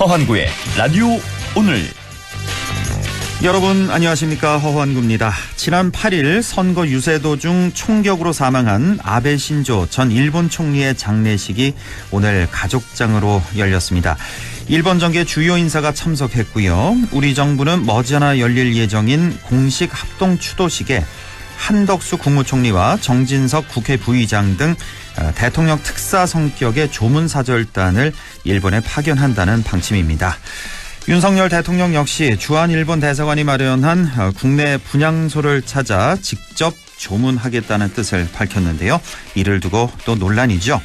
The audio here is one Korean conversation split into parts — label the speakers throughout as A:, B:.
A: 허환구의 라디오 오늘.
B: 여러분 안녕하십니까, 허환구입니다. 지난 8일 선거 유세 도중 총격으로 사망한 아베 신조 전 일본 총리의 장례식이 오늘 가족장으로 열렸습니다. 일본 정계 주요 인사가 참석했고요. 우리 정부는 머지않아 열릴 예정인 공식 합동 추도식에 한덕수 국무총리와 정진석 국회 부의장 등 대통령 특사 성격의 조문사절단을 일본에 파견한다는 방침입니다. 윤석열 대통령 역시 주한 일본 대사관이 마련한 국내 분향소를 찾아 직접 조문하겠다는 뜻을 밝혔는데요. 이를 두고 또 논란이죠.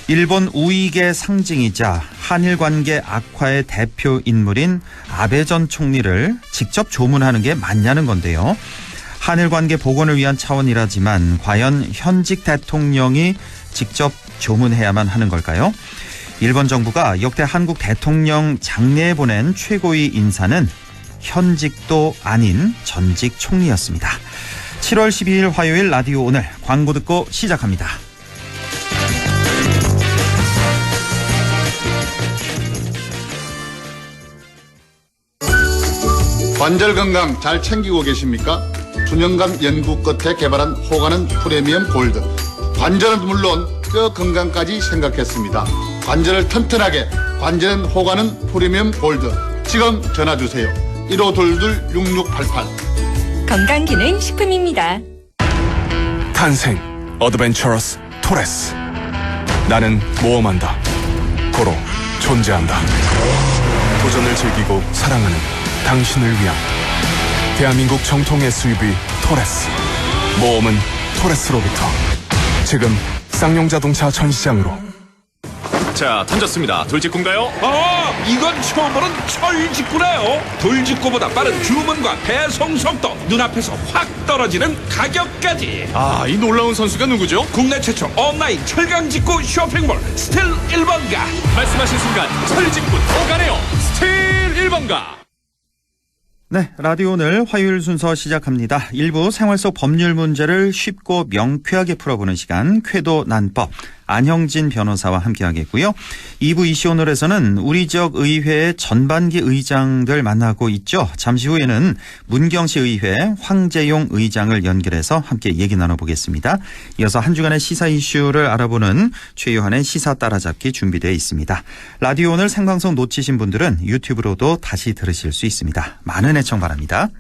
B: 일본 우익의 상징이자 한일 관계 악화의 대표 인물인 아베 전 총리를 직접 조문하는 게 맞냐는 건데요. 한일 관계 복원을 위한 차원이라지만 과연 현직 대통령이 직접 조문해야만 하는 걸까요? 일본 정부가 역대 한국 대통령 장례에 보낸 최고위 인사는 현직도 아닌 전직 총리였습니다. 7월 12일 화요일 라디오 오늘 광고 듣고 시작합니다.
C: 관절 건강 잘 챙기고 계십니까? 수년간 연구 끝에 개발한 호가는 프리미엄 골드. 관절은 물론 뼈 건강까지 생각했습니다. 관절을 튼튼하게, 관절은 호가는 프리미엄 골드. 지금 전화주세요. 1522-6688.
D: 건강기능식품입니다.
E: 탄생 어드벤처러스 토레스. 나는 모험한다. 고로 존재한다. 도전을 즐기고 사랑하는 당신을 위한 대한민국 정통 SUV 토레스. 모험은 토레스로부터. 지금 쌍용자동차 전시장으로.
F: 자, 던졌습니다. 돌직구인가요?
G: 이건 처음 보는 철직구네요. 돌직구보다 빠른 주문과 배송 속도, 눈앞에서 확 떨어지는 가격까지.
F: 이 놀라운 선수가 누구죠?
G: 국내 최초 온라인 철강직구 쇼핑몰 스틸 1번가.
F: 말씀하신 순간 철직구 오가네요. 스틸 1번가.
B: 네, 라디오 오늘 화요일 순서 시작합니다. 일부 생활 속 법률 문제를 쉽고 명쾌하게 풀어보는 시간, 쾌도 난법. 안형진 변호사와 함께하겠고요. 2부 이슈 오늘에서는 우리 지역 의회의 전반기 의장들 만나고 있죠. 잠시 후에는 문경시 의회 황재용 의장을 연결해서 함께 얘기 나눠보겠습니다. 이어서 한 주간의 시사 이슈를 알아보는 최유한의 시사 따라잡기 준비되어 있습니다. 라디오 오늘 생방송 놓치신 분들은 유튜브로도 다시 들으실 수 있습니다. 많은 애청 바랍니다.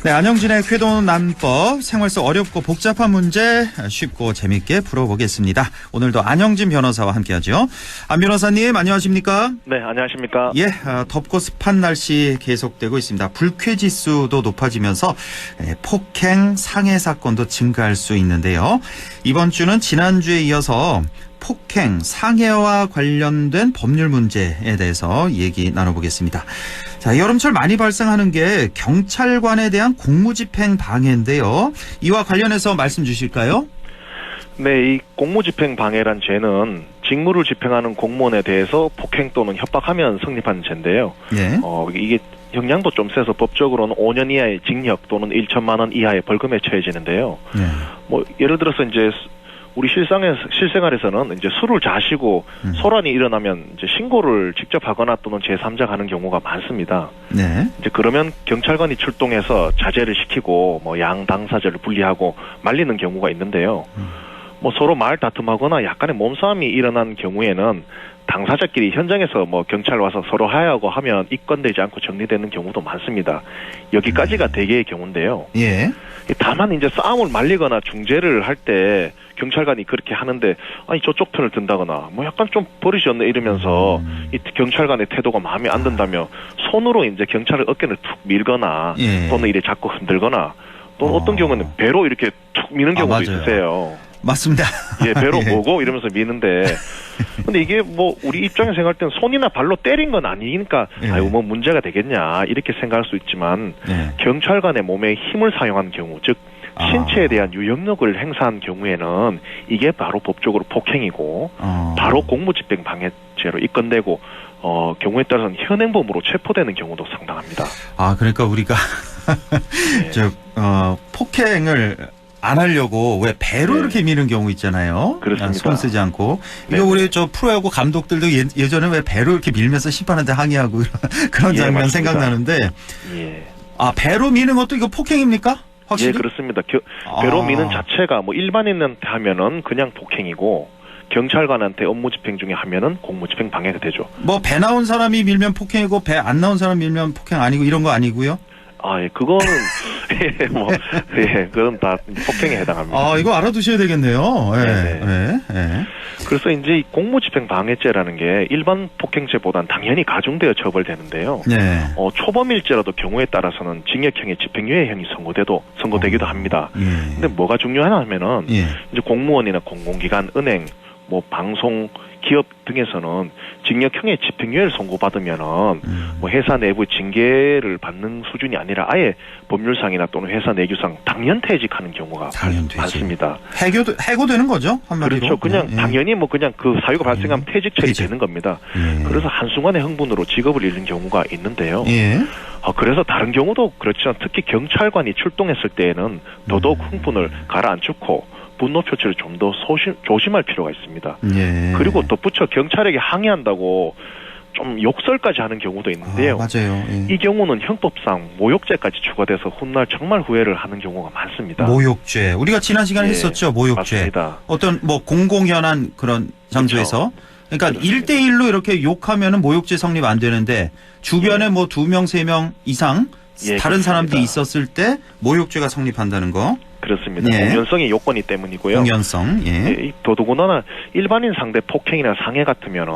B: 네, 안영진의 쾌도 난법, 생활 속 어렵고 복잡한 문제 쉽고 재밌게 풀어보겠습니다. 오늘도 안영진 변호사와 함께하죠. 안 변호사님 안녕하십니까?
H: 네, 안녕하십니까?
B: 예, 덥고 습한 날씨 계속되고 있습니다. 불쾌지수도 높아지면서 폭행, 상해 사건도 증가할 수 있는데요. 이번 주는 지난주에 이어서 폭행, 상해와 관련된 법률 문제에 대해서 얘기 나눠보겠습니다. 자, 여름철 많이 발생하는 게 경찰관에 대한 공무집행 방해인데요. 이와 관련해서 말씀 주실까요?
H: 네, 이 공무집행 방해란 죄는 직무를 집행하는 공무원에 대해서 폭행 또는 협박하면 성립하는 죄인데요.
B: 네.
H: 이게 형량도 좀 세서 법적으로는 5년 이하의 징역 또는 1천만 원 이하의 벌금에 처해지는데요.
B: 네.
H: 예를 들어서 이제 우리 실생활에서는 이제 술을 자시고 소란이 일어나면 이제 신고를 직접 하거나 또는 제3자가 하는 경우가 많습니다.
B: 네.
H: 이제 그러면 경찰관이 출동해서 자제를 시키고 양 당사자를 분리하고 말리는 경우가 있는데요. 서로 말 다툼하거나 약간의 몸싸움이 일어난 경우에는 당사자끼리 현장에서 경찰 와서 서로 하야하고 하면 입건되지 않고 정리되는 경우도 많습니다. 여기까지가 대개의 경우인데요.
B: 예.
H: 다만 이제 싸움을 말리거나 중재를 할 때 경찰관이 그렇게 하는데 저쪽 편을 든다거나 약간 좀 버릇이었네 이러면서 이 경찰관의 태도가 마음에 안 든다며 손으로 이제 경찰의 어깨를 툭 밀거나 또는 이래 자꾸 흔들거나 또 어떤 경우는 배로 이렇게 툭 미는 경우도 있으세요.
B: 맞습니다.
H: 예, 배로 보고 이러면서 미는데 근데 이게 우리 입장에서 생각할 땐 손이나 발로 때린 건 아니니까 문제가 되겠냐 이렇게 생각할 수 있지만 경찰관의 몸에 힘을 사용한 경우, 즉 신체에 대한 유형력을 행사한 경우에는 이게 바로 법적으로 폭행이고 바로 공무집행 방해죄로 입건되고 경우에 따라서는 현행범으로 체포되는 경우도 상당합니다.
B: 그러니까 우리가
H: 네.
B: 폭행을 안 하려고 왜 배로
H: 네.
B: 이렇게 미는 경우 있잖아요.
H: 그렇습니다.
B: 손 쓰지 않고.
H: 네.
B: 이거 우리 저 프로야구 감독들도 예전에 왜 배로 이렇게 밀면서 심판한테 항의하고 그런
H: 예,
B: 장면
H: 맞습니다.
B: 생각나는데.
H: 예.
B: 아, 배로 미는 것도 이거 폭행입니까? 확실히?
H: 예, 그렇습니다. 배로
B: 아.
H: 미는 자체가 뭐 일반인한테 하면은 그냥 폭행이고 경찰관한테 업무 집행 중에 하면은 공무 집행 방해가 되죠.
B: 뭐 배 나온 사람이 밀면 폭행이고 배 안 나온 사람 밀면 폭행 아니고 이런 거 아니고요?
H: 아, 예, 그거는 예, 뭐 예, 그건 다 폭행에 해당합니다.
B: 아, 이거 알아두셔야 되겠네요. 예.
H: 네네.
B: 예. 예.
H: 그래서 이제 이 공무집행 방해죄라는 게 일반 폭행죄보단 당연히 가중되어 처벌되는데요.
B: 네.
H: 초범일죄라도 경우에 따라서는 징역형의 집행유예형이 선고되기도 합니다.
B: 예.
H: 근데 뭐가 중요하냐면은
B: 예.
H: 이제 공무원이나 공공기관, 은행, 뭐 방송, 기업 등에서는 징역형의 집행유예를 선고받으면은 뭐 회사 내부 징계를 받는 수준이 아니라 아예 법률상이나 또는 회사 내규상 당연퇴직하는 경우가
B: 당연퇴직.
H: 많습니다.
B: 해고되는 거죠, 한마디로.
H: 그렇죠. 그냥
B: 예.
H: 당연히 뭐 그냥 그 사유가 발생하면 퇴직
B: 퇴직.
H: 처리되는 겁니다.
B: 예.
H: 그래서 한순간의 흥분으로 직업을 잃는 경우가 있는데요.
B: 예.
H: 그래서 다른 경우도 그렇지만 특히 경찰관이 출동했을 때에는 더더욱 흥분을 가라앉히고 분노 표출을 좀 더 조심할 필요가 있습니다.
B: 예.
H: 그리고 덧붙여 경찰에게 항의한다고 좀 욕설까지 하는 경우도 있는데요.
B: 맞아요. 예.
H: 이 경우는 형법상 모욕죄까지 추가돼서 훗날 정말 후회를 하는 경우가 많습니다.
B: 모욕죄. 우리가 지난 시간에
H: 예,
B: 했었죠, 모욕죄.
H: 맞습니다.
B: 어떤 뭐 공공연한 그런 장소에서. 그러니까
H: 그렇습니다.
B: 1대1로 이렇게 욕하면은 모욕죄 성립 안 되는데 주변에 뭐 2명, 3명 이상
H: 예,
B: 다른
H: 그렇습니다.
B: 사람들이 있었을 때 모욕죄가 성립한다는 거.
H: 그렇습니다.
B: 예.
H: 공연성이 요건이 때문이고요.
B: 공연성. 예.
H: 이 더더군다나 일반인 상대 폭행이나 상해 같으면은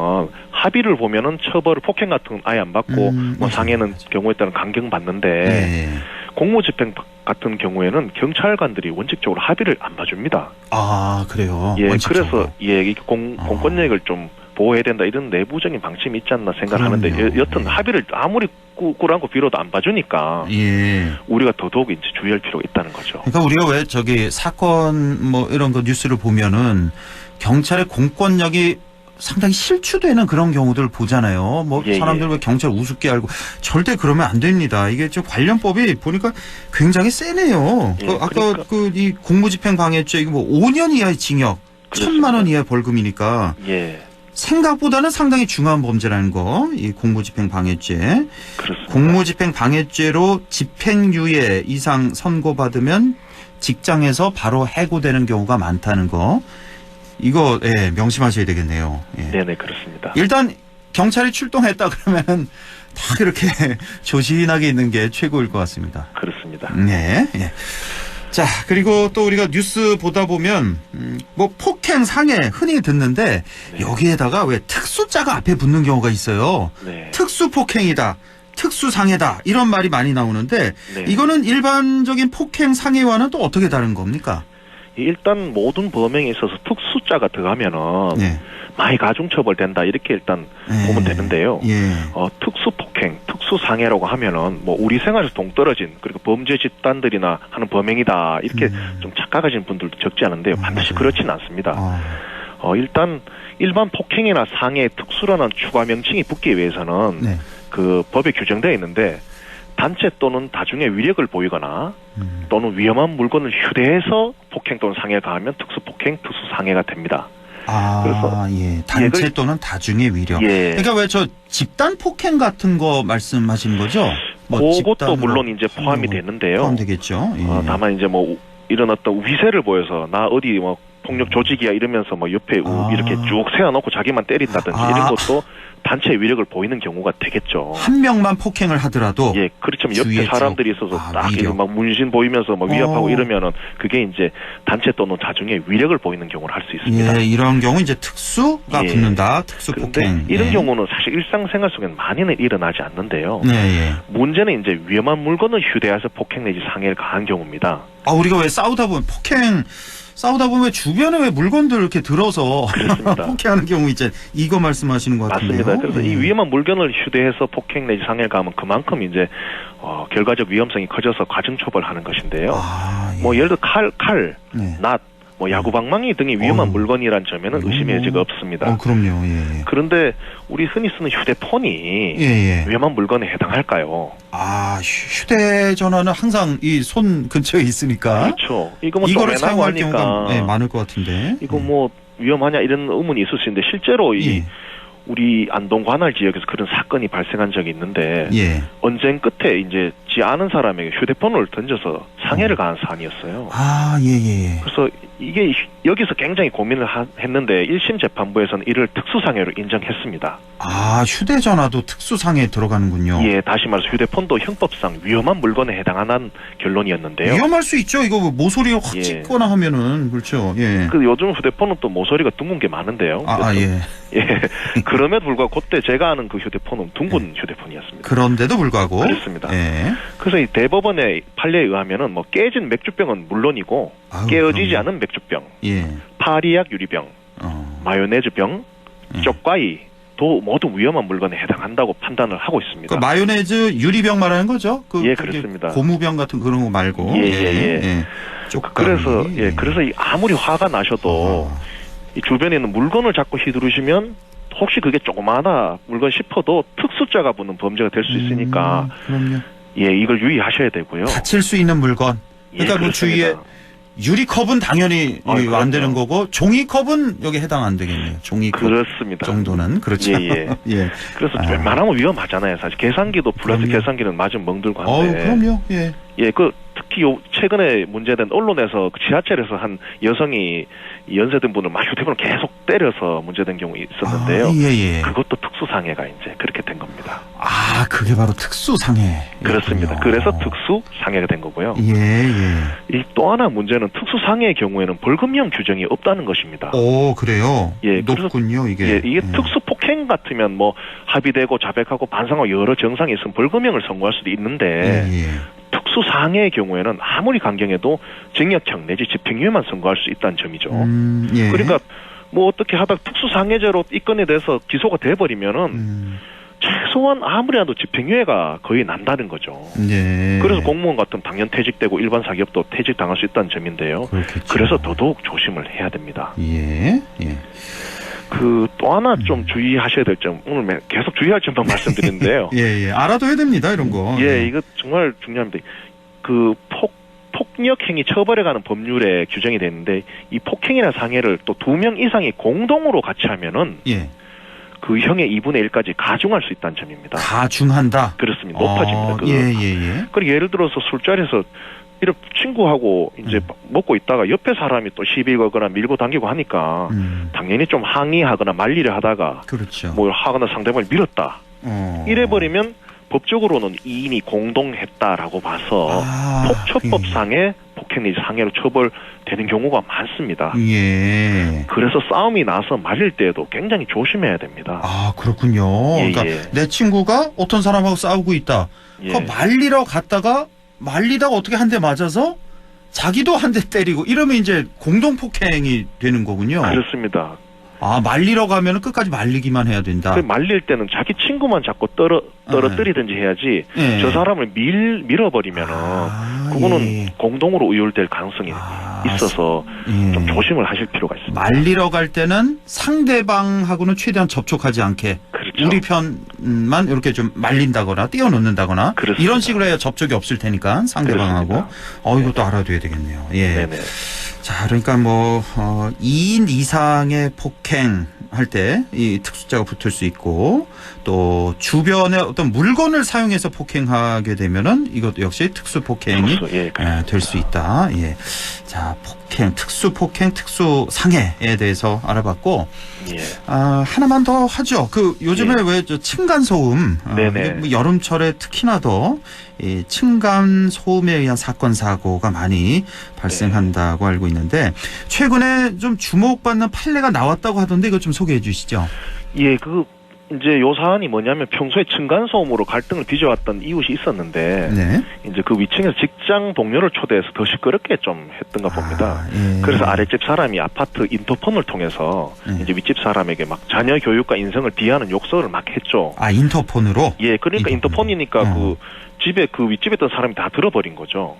H: 합의를 보면은 처벌을 폭행 같은 건 아예 안 받고 뭐
B: 맞아요.
H: 상해는 경우에 따른 강경 받는데
B: 예.
H: 공무집행 같은 경우에는 경찰관들이 원칙적으로 합의를 안 봐줍니다.
B: 아, 그래요.
H: 예,
B: 원칙적으로.
H: 그래서 이 공권력을 좀 보호해야 된다 이런 내부적인 방침이 있지 않나 생각하는데
B: 그럼요.
H: 여튼
B: 예.
H: 합의를 아무리 꾸란고 빌어도 안 봐주니까
B: 예.
H: 우리가 더더욱 이제 주의할 필요가 있다는 거죠.
B: 그러니까 우리가 왜 저기 사건 뭐 이런 거 뉴스를 보면은 경찰의 공권력이 상당히 실추되는 그런 경우들 보잖아요. 뭐
H: 예,
B: 사람들
H: 예.
B: 왜 경찰 우습게 알고 절대 그러면 안 됩니다. 이게 좀 관련법이 보니까 굉장히 세네요.
H: 예,
B: 아까
H: 그러니까.
B: 그 이 공무집행방해죄 이거 뭐 5년 이하의 징역,
H: 그렇습니다.
B: 1,000만 원 이하의 벌금이니까
H: 예,
B: 생각보다는 상당히 중요한 범죄라는 거. 이 공무집행방해죄.
H: 그렇습니다.
B: 공무집행방해죄로 집행유예 이상 선고받으면 직장에서 바로 해고되는 경우가 많다는 거. 이거 예, 명심하셔야 되겠네요. 예.
H: 네네 그렇습니다.
B: 일단 경찰이 출동했다 그러면 다 이렇게 조신하게 있는 게 최고일 것 같습니다.
H: 그렇습니다.
B: 네. 예. 자, 그리고 또 우리가 뉴스 보다 보면 뭐 폭행 상해 흔히 듣는데
H: 네.
B: 여기에다가 왜 특수자가 앞에 붙는 경우가 있어요.
H: 네.
B: 특수 폭행이다. 특수 상해다. 이런 말이 많이 나오는데
H: 네.
B: 이거는 일반적인 폭행 상해와는 또 어떻게 다른 겁니까?
H: 일단 모든 범행에 있어서 특수자가 들어가면은
B: 네.
H: 많이 가중처벌된다 이렇게 일단
B: 예.
H: 보면 되는데요.
B: 예.
H: 특수폭행, 특수상해라고 하면은 뭐 우리 생활에서 동떨어진 그리고 범죄 집단들이나 하는 범행이다 이렇게 좀 착각하시는 분들도 적지 않은데요. 반드시
B: 맞아요.
H: 그렇지는 않습니다.
B: 어.
H: 일단 일반 폭행이나 상해 특수라는 추가 명칭이 붙기 위해서는
B: 네.
H: 그 법에 규정되어 있는데 단체 또는 다중의 위력을 보이거나 또는 위험한 물건을 휴대해서 폭행 또는 상해를 가하면 특수폭행, 특수상해가 됩니다.
B: 아,
H: 그래서
B: 예. 단체
H: 얘를-
B: 또는 다중의 위력.
H: 예.
B: 그러니까 왜 저 집단 폭행 같은 거 말씀하시는 거죠?
H: 그것도
B: 집단으로
H: 물론 이제 포함이
B: 하는 거
H: 되는데요.
B: 포함되겠죠. 예.
H: 다만 이제 뭐 이런 어떤 위세를 보여서 나 어디 뭐 폭력 조직이야 이러면서 뭐 옆에
B: 아.
H: 이렇게 쭉 세워놓고 자기만 때린다든지
B: 아.
H: 이런 것도 단체 위력을 보이는 경우가 되겠죠.
B: 한 명만 폭행을 하더라도
H: 예, 그렇지만 옆에
B: 주위에 쭉,
H: 사람들이 있어서 딱
B: 위력.
H: 이렇게 막 문신 보이면서 막 위협하고
B: 어.
H: 이러면은 그게 이제 단체 또는 다중의 위력을 보이는 경우를 할 수 있습니다.
B: 예, 이런 경우 이제 특수가
H: 예.
B: 붙는다. 특수
H: 그런데
B: 폭행.
H: 이런
B: 예.
H: 경우는 사실 일상생활 속에는 많이는 일어나지 않는데요.
B: 네, 예.
H: 문제는 이제 위험한 물건을 휴대해서 폭행 내지 상해를 가한 경우입니다.
B: 아, 우리가 왜 싸우다 보면 싸우다 보면 주변에 왜 물건들 이렇게 들어서
H: 그렇습니다.
B: 폭행하는 경우 있잖아요. 이거 말씀하시는 것 같은데요.
H: 맞습니다. 그래서
B: 예.
H: 이 위험한 물건을 휴대해서 폭행 내지 상해를 가하면 그만큼 이제 결과적 위험성이 커져서 가중처벌하는 것인데요.
B: 아, 예.
H: 뭐 예를 들어 칼,
B: 네.
H: 낫, 뭐 야구 방망이 등이 위험한 물건이란 점에는 의심의 여지가 없습니다.
B: 그럼요. 예.
H: 그런데 우리 흔히 쓰는 휴대폰이 위험한 물건에 해당할까요?
B: 아, 휴대전화는 항상 이 손 근처에 있으니까.
H: 그렇죠. 이거 뭐
B: 이거를 사용할 경우가 많을 것 같은데.
H: 이거 뭐 위험하냐 이런 의문이 있을 수 있는데 실제로 우리 안동 관할 지역에서 그런 사건이 발생한 적이 있는데 언쟁 끝에 이제 지 아는 사람에게 휴대폰을 던져서 상해를 가한 사안이었어요.
B: 아, 예.
H: 그래서 이게 여기서 굉장히 고민을 했는데 1심 재판부에서는 이를 특수상해로 인정했습니다.
B: 아, 휴대전화도 특수상해에 들어가는군요.
H: 예, 다시 말해서 휴대폰도 형법상 위험한 물건에 해당하는 결론이었는데요.
B: 위험할 수 있죠. 이거 모서리를 확 찍거나 하면은 그렇죠. 예.
H: 그 요즘 휴대폰은 또 모서리가 둥근 게 많은데요. 예. 그럼에도 불구하고 그때 제가 아는 그 휴대폰은 둥근 휴대폰이었습니다.
B: 그런데도 불구하고
H: 그렇습니다. 그래서 이 대법원의 판례에 의하면은 뭐 깨진 맥주병은 물론이고 깨어지지 않은 맥주병, 파리약 유리병, 마요네즈병, 쪽과이도 모두 위험한 물건에 해당한다고 판단을 하고 있습니다.
B: 그 마요네즈 유리병 말하는 거죠?
H: 그렇습니다.
B: 고무병 같은 그런 거 말고.
H: 그래서 아무리 화가 나셔도 이 주변에 있는 물건을 자꾸 휘두르시면 혹시 그게 조그마한 물건 싶어도 특수자가 붙는 범죄가 될 수 있으니까
B: 그럼요.
H: 이걸 유의하셔야 되고요.
B: 다칠 수 있는 물건. 그러니까 뭐 주위에 유리컵은 당연히 안 되는 거고 종이컵은 여기 해당 안 되겠네요. 종이컵
H: 그렇습니다.
B: 정도는 그렇죠.
H: 그래서 웬만하면 위험하잖아요. 사실 계산기도 플라스틱 계산기는 맞으면 멍들고 한데.
B: 그럼요.
H: 특히 특히 문제된 언론에서 지하철에서 한 여성이 연세든 분을 막 휴대폰을 계속 때려서 문제된 경우 있었는데요. 그것도 특수상해가 이제 그렇게 된 겁니다.
B: 아, 그게 바로 특수상해.
H: 그렇습니다. 그래서 특수상해가 된 거고요. 이 또 하나 문제는 특수상해의 경우에는 벌금형 규정이 없다는 것입니다.
B: 오, 그래요? 높군요, 이게.
H: 이게 특수폭행 같으면 뭐 합의되고 자백하고 반성하고 여러 정상이 있으면 벌금형을 선고할 수도 있는데 특수상해의 경우에는 아무리 강경해도 징역형 내지 집행유예만 선고할 수 있다는 점이죠. 그러니까 뭐 어떻게 하다 특수상해죄로 입건이 돼서 기소가 돼버리면은 최소한 아무리라도 집행유예가 거의 난다는 거죠. 그래서 공무원 같은 당연 퇴직되고 일반 사기업도 퇴직당할 수 있다는 점인데요. 그래서 더더욱 조심을 해야 됩니다. 또 하나 좀 주의하셔야 될 점, 오늘 계속 주의할 점만 말씀드리는데요.
B: 알아둬야 됩니다, 이런 거.
H: 이거 정말 중요합니다. 폭력행위 처벌에 관한 법률에 규정이 되어 있는데, 이 폭행이나 상해를 또 2명 이상이 공동으로 같이 하면은, 그 형의 2분의 1까지 가중할 수 있다는 점입니다.
B: 가중한다?
H: 그렇습니다. 높아집니다. 그리고 예를 들어서 술자리에서 이렇게 친구하고 이제 먹고 있다가 옆에 사람이 또 시비 걸거나 밀고 당기고 하니까 당연히 좀 항의하거나 말리를 하다가 뭘 하거나 상대방을 밀었다. 이래버리면 법적으로는 이인이 공동했다라고 봐서 폭처법상의 폭행 내지 상해로 처벌되는 경우가 많습니다. 그래서 싸움이 나서 말릴 때에도 굉장히 조심해야 됩니다.
B: 아, 그렇군요. 그러니까 내 친구가 어떤 사람하고 싸우고 있다. 말리러 갔다가 말리다가 어떻게 한 대 맞아서 자기도 한 대 때리고 이러면 이제 공동폭행이 되는 거군요.
H: 그렇습니다.
B: 아, 말리러 가면 끝까지 말리기만 해야 된다.
H: 말릴 때는 자기 친구만 자꾸 떨어뜨리든지 해야지 저 사람을 밀어버리면은 그거는 공동으로 의율될 가능성이 있어서 좀 조심을 하실 필요가 있습니다.
B: 말리러 갈 때는 상대방하고는 최대한 접촉하지 않게 우리 편만 이렇게 좀 말린다거나 띄워놓는다거나 이런 식으로 해야 접촉이 없을 테니까 상대방하고. 이것도 알아둬야 되겠네요. 자, 그러니까 뭐 2인 이상의 폭행할 때 이 특수자가 붙을 수 있고 또 주변에 어떤 물건을 사용해서 폭행하게 되면은 이것도 역시 특수폭행이 될 수 있다. 자, 폭행, 특수폭행, 특수상해에 대해서 알아봤고 하나만 더 하죠. 요즘에 왜 층간소음 여름철에 특히나 더 이 층간소음에 의한 사건 사고가 많이 발생한다고 알고 있는데 최근에 좀 주목받는 판례가 나왔다고 하던데 이거 좀 소개해 주시죠.
H: 이제 요 사안이 뭐냐면 평소에 층간소음으로 갈등을 빚어왔던 이웃이 있었는데 이제 그 위층에서 직장 동료를 초대해서 더 시끄럽게 좀 했던가 봅니다. 그래서 아랫집 사람이 아파트 인터폰을 통해서 이제 윗집 사람에게 막 자녀 교육과 인성을 비하하는 욕설을 막 했죠.
B: 아, 인터폰으로?
H: 그러니까 인터폰이니까 그 집에 그 윗집에 있던 사람이 다 들어버린 거죠.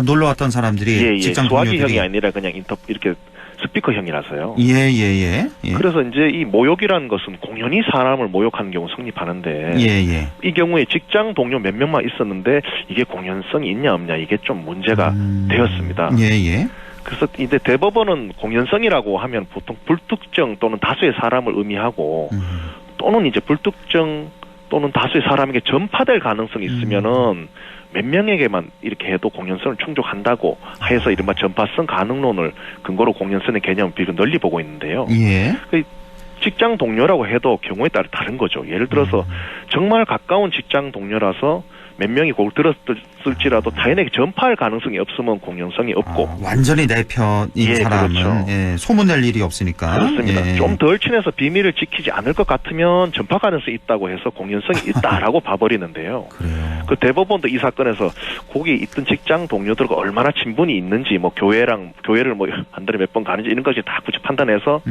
B: 놀러 왔던 사람들이 직장
H: 수화기형이
B: 동료들이
H: 아니라 그냥 이렇게 스피커형이라서요.
B: 예.
H: 그래서 이제 이 모욕이라는 것은 공연히 사람을 모욕하는 경우 성립하는데 이 경우에 직장 동료 몇 명만 있었는데 이게 공연성이 있냐 없냐 이게 좀 문제가 되었습니다. 그래서 이제 대법원은 공연성이라고 하면 보통 불특정 또는 다수의 사람을 의미하고 또는 이제 불특정 또는 다수의 사람에게 전파될 가능성이 있으면은 몇 명에게만 이렇게 해도 공연성을 충족한다고 해서 이른바 전파성 가능론을 근거로 공연성의 개념을 비교 널리 보고 있는데요. 직장 동료라고 해도 경우에 따라 다른 거죠. 예를 들어서 정말 가까운 직장 동료라서 몇 명이 곡을 들었을지라도 타인에게 전파할 가능성이 없으면 공연성이 없고
B: 완전히 내 편인 사람은
H: 그렇죠.
B: 소문낼 일이 없으니까
H: 그렇습니다. 좀 덜 친해서 비밀을 지키지 않을 것 같으면 전파 가능성이 있다고 해서 공연성이 있다라고 봐버리는데요.
B: 그래요.
H: 그 대법원도 이 사건에서 거기 있던 직장 동료들과 얼마나 친분이 있는지 뭐 교회를 뭐 한 달에 몇 번 가는지 이런 것이 다 굳이 판단해서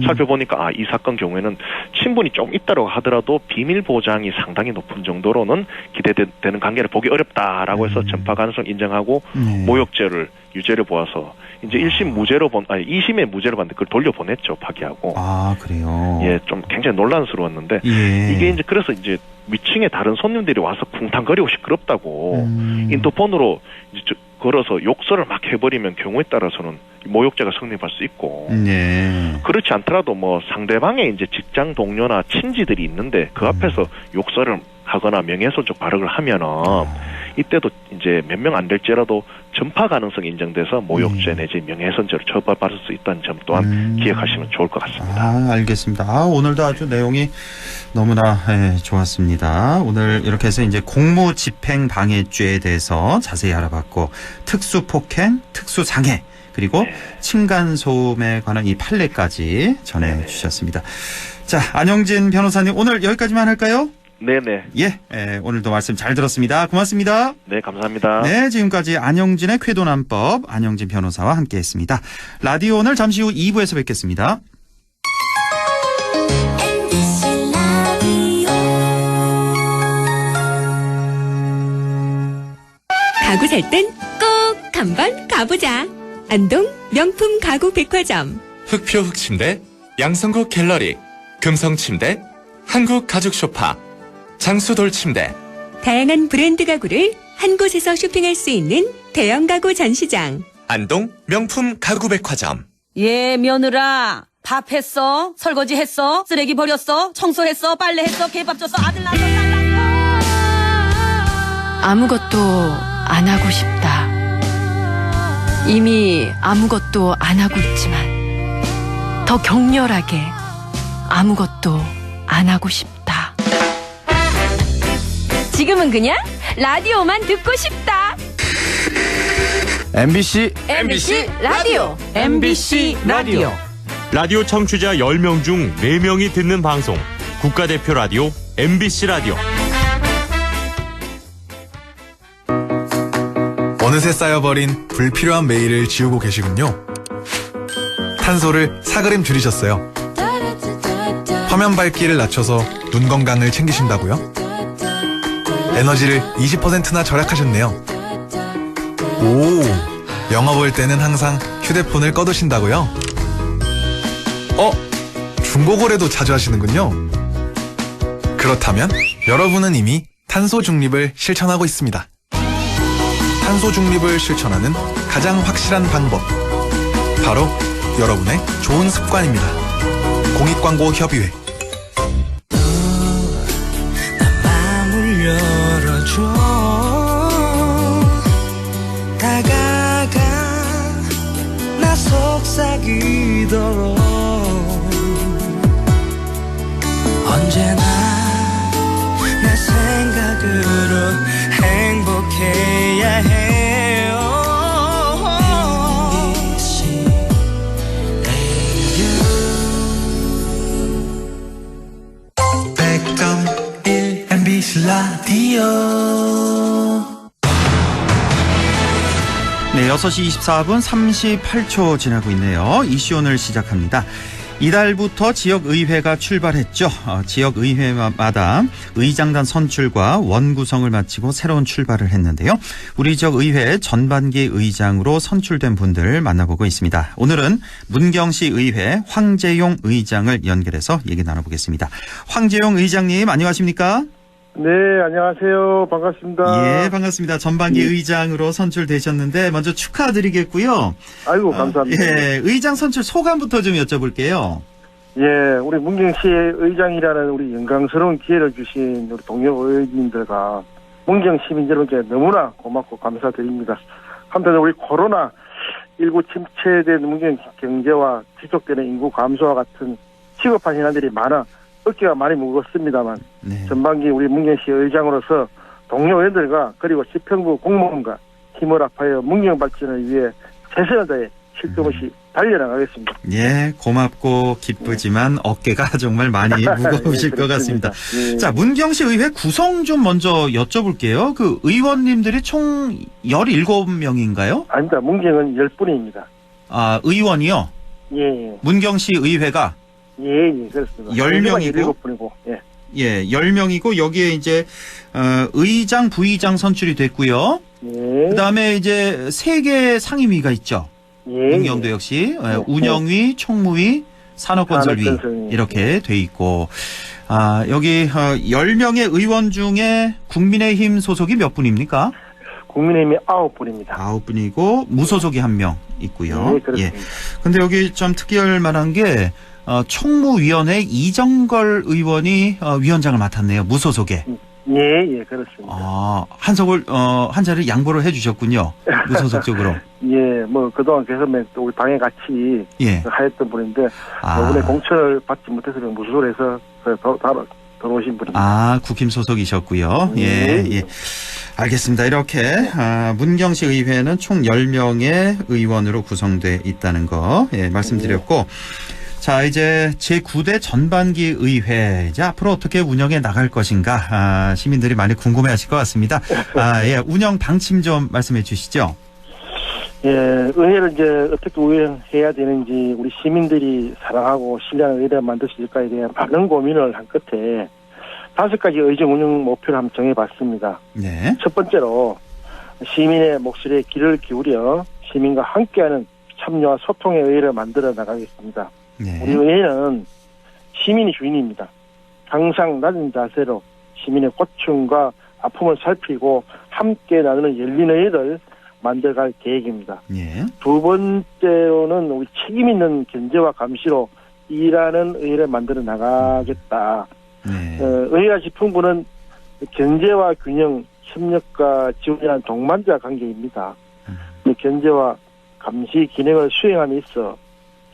H: 살펴보니까 이 사건 경우에는 친분이 좀 있다고 하더라도 비밀 보장이 상당히 높은 정도로는 기대되는 관계를 보기 어렵다라고 해서 전파 가능성 인정하고 모욕죄를 유죄를 보아서 이제 1심 무죄로 2심에 무죄로 봤는데 그걸 돌려보냈죠. 파기하고.
B: 그래요.
H: 좀 굉장히 논란스러웠는데 이게 이제 그래서 이제 위층에 다른 손님들이 와서 쿵탕거리고 시끄럽다고 인터폰으로 이제 걸어서 욕설을 막 해버리면 경우에 따라서는 모욕죄가 성립할 수 있고 그렇지 않더라도 뭐 상대방의 이제 직장 동료나 친지들이 있는데 그 앞에서 욕설을 하거나 명예훼손적 발언을 하면은 이때도 이제 몇 명 안 될지라도 전파 가능성이 인정돼서 모욕죄 내지 명예훼손죄로 처벌받을 수 있다는 점 또한 기억하시면 좋을 것 같습니다.
B: 알겠습니다. 오늘도 아주 내용이 너무나 좋았습니다. 오늘 이렇게 해서 이제 공무집행방해죄에 대해서 자세히 알아봤고 특수폭행, 특수상해 그리고 층간소음에 관한 이 판례까지 전해주셨습니다. 자, 안영진 변호사님 오늘 여기까지만 할까요?
H: 네네.
B: 오늘도 말씀 잘 들었습니다. 고맙습니다.
H: 네, 감사합니다.
B: 네, 지금까지 안영진의 쾌도난법 안영진 변호사와 함께했습니다. 라디오 오늘 잠시 후 2부에서 뵙겠습니다.
D: 가구 살 땐 꼭 한번 가보자. 안동 명품 가구 백화점.
I: 흑표 흑침대, 양성국 갤러리, 금성침대, 한국 가죽 소파, 장수돌 침대.
D: 다양한 브랜드 가구를 한 곳에서 쇼핑할 수 있는 대형 가구 전시장.
I: 안동 명품 가구 백화점.
J: 며느라 밥 했어? 설거지 했어? 쓰레기 버렸어? 청소했어? 빨래했어? 개밥 줬어? 아들 낳았어? 딸 낳았어?
K: 아무것도 안 하고 싶다. 이미 아무것도 안 하고 있지만 더 격렬하게 아무것도 안 하고 싶다.
D: 지금은 그냥 라디오만 듣고 싶다.
L: MBC
K: 라디오.
L: MBC 라디오.
A: 라디오 청취자 10명 중 4명이 듣는 방송 국가대표 라디오 MBC 라디오.
L: 어느새 쌓여버린 불필요한 메일을 지우고 계시군요. 탄소를 사그림 줄이셨어요. 화면 밝기를 낮춰서 눈 건강을 챙기신다고요? 에너지를 20%나 절약하셨네요. 오, 영화 볼 때는 항상 휴대폰을 꺼두신다고요? 중고거래도 자주 하시는군요. 그렇다면 여러분은 이미 탄소 중립을 실천하고 있습니다. 탄소 중립을 실천하는 가장 확실한 방법, 바로 여러분의 좋은 습관입니다. 공익광고협의회.
M: 마음을 열어줘. 다가가 나 속삭이도록. 언제나 내 생각으로 행복해야 해요. MBC 라디오.
B: 네, 6시 24분 38초 지나고 있네요. 이슈 오늘 시작합니다. 이달부터 지역의회가 출발했죠. 지역의회마다 의장단 선출과 원구성을 마치고 새로운 출발을 했는데요. 우리 지역 의회 전반기 의장으로 선출된 분들 만나보고 있습니다. 오늘은 문경시 의회 황재용 의장을 연결해서 얘기 나눠보겠습니다. 황재용 의장님 안녕하십니까?
N: 네, 안녕하세요. 반갑습니다.
B: 예, 반갑습니다. 전반기 의장으로 선출되셨는데 먼저 축하드리겠고요.
N: 아이고, 감사합니다.
B: 예, 의장 선출 소감부터 좀 여쭤볼게요.
N: 예, 우리 문경시의 의장이라는 우리 영광스러운 기회를 주신 우리 동료 의원님들과 문경 시민 여러분께 너무나 고맙고 감사드립니다. 한편 우리 코로나19 침체된 문경 경제와 지속되는 인구 감소와 같은 시급한 현안들이 많아 어깨가 많이 무겁습니다만 전반기 우리 문경시 의장으로서 동료 의원들과 그리고 시평구 공무원과 힘을 합하여 문경 발전을 위해 최선을 다해 쉴 틈 없이 달려나가겠습니다.
B: 예, 고맙고 기쁘지만 어깨가 정말 많이 무거우실 것 같습니다.
N: 예.
B: 자, 문경시 의회 구성 좀 먼저 여쭤볼게요. 그 의원님들이 총 17명인가요?
N: 아닙니다. 문경은 10분입니다.
B: 아, 의원이요?
N: 예.
B: 문경시 의회가?
N: 예, 그렇습니다.
B: 10명이고?
N: 7분이고, 예.
B: 예, 10명이고 여기에 이제 의장, 부의장 선출이 됐고요.
N: 예.
B: 그다음에 이제 3개 상임위가 있죠.
N: 예.
B: 문경도 역시 운영위, 총무위, 산업건설위 이렇게 돼 있고 여기 10명의 의원 중에 국민의힘 소속이 몇 분입니까?
N: 국민의힘이 9분입니다.
B: 9분이고 무소속이 1명 있고요.
N: 네, 그렇습니다.
B: 예. 근데 여기 좀 특이할 만한 게 총무위원회 이정걸 의원이 위원장을 맡았네요. 무소속에.
N: 예, 그렇습니다.
B: 한 자리를 양보를 해주셨군요. 무소속적으로.
N: 예, 뭐 그동안 계속 또 우리 방에 같이 하였던 분인데 이번에 공천을 받지 못해서 무소속에서 들어오신 분입니다.
B: 국힘 소속이셨고요. 예. 알겠습니다. 이렇게 문경시 의회는 총 10명의 의원으로 구성돼 있다는 거 말씀드렸고 자, 이제 제9대 전반기 의회 이제 앞으로 어떻게 운영해 나갈 것인가 시민들이 많이 궁금해하실 것 같습니다. 운영 방침 좀 말씀해 주시죠.
N: 예, 의회를 이제 어떻게 운영해야 되는지 우리 시민들이 사랑하고 신뢰하는 의회를 만들 수 있을까에 대한 많은 고민을 한 끝에 5가지 의정 운영 목표를 한번 정해봤습니다.
B: 네.
N: 첫 번째로 시민의 목소리에 귀를 기울여 시민과 함께하는 참여와 소통의 의회를 만들어 나가겠습니다.
B: 네.
N: 우리 의회는 시민이 주인입니다. 항상 낮은 자세로 시민의 고충과 아픔을 살피고 함께 나누는 열린 의회를 만들어갈 계획입니다.
B: 예.
N: 두 번째로는 우리 책임 있는 견제와 감시로 일하는 의회를 만들어 나가겠다. 의회와 지평부는 견제와 균형, 협력과 지원이라는 동반자 관계입니다. 견제와 감시 기능을 수행함에 있어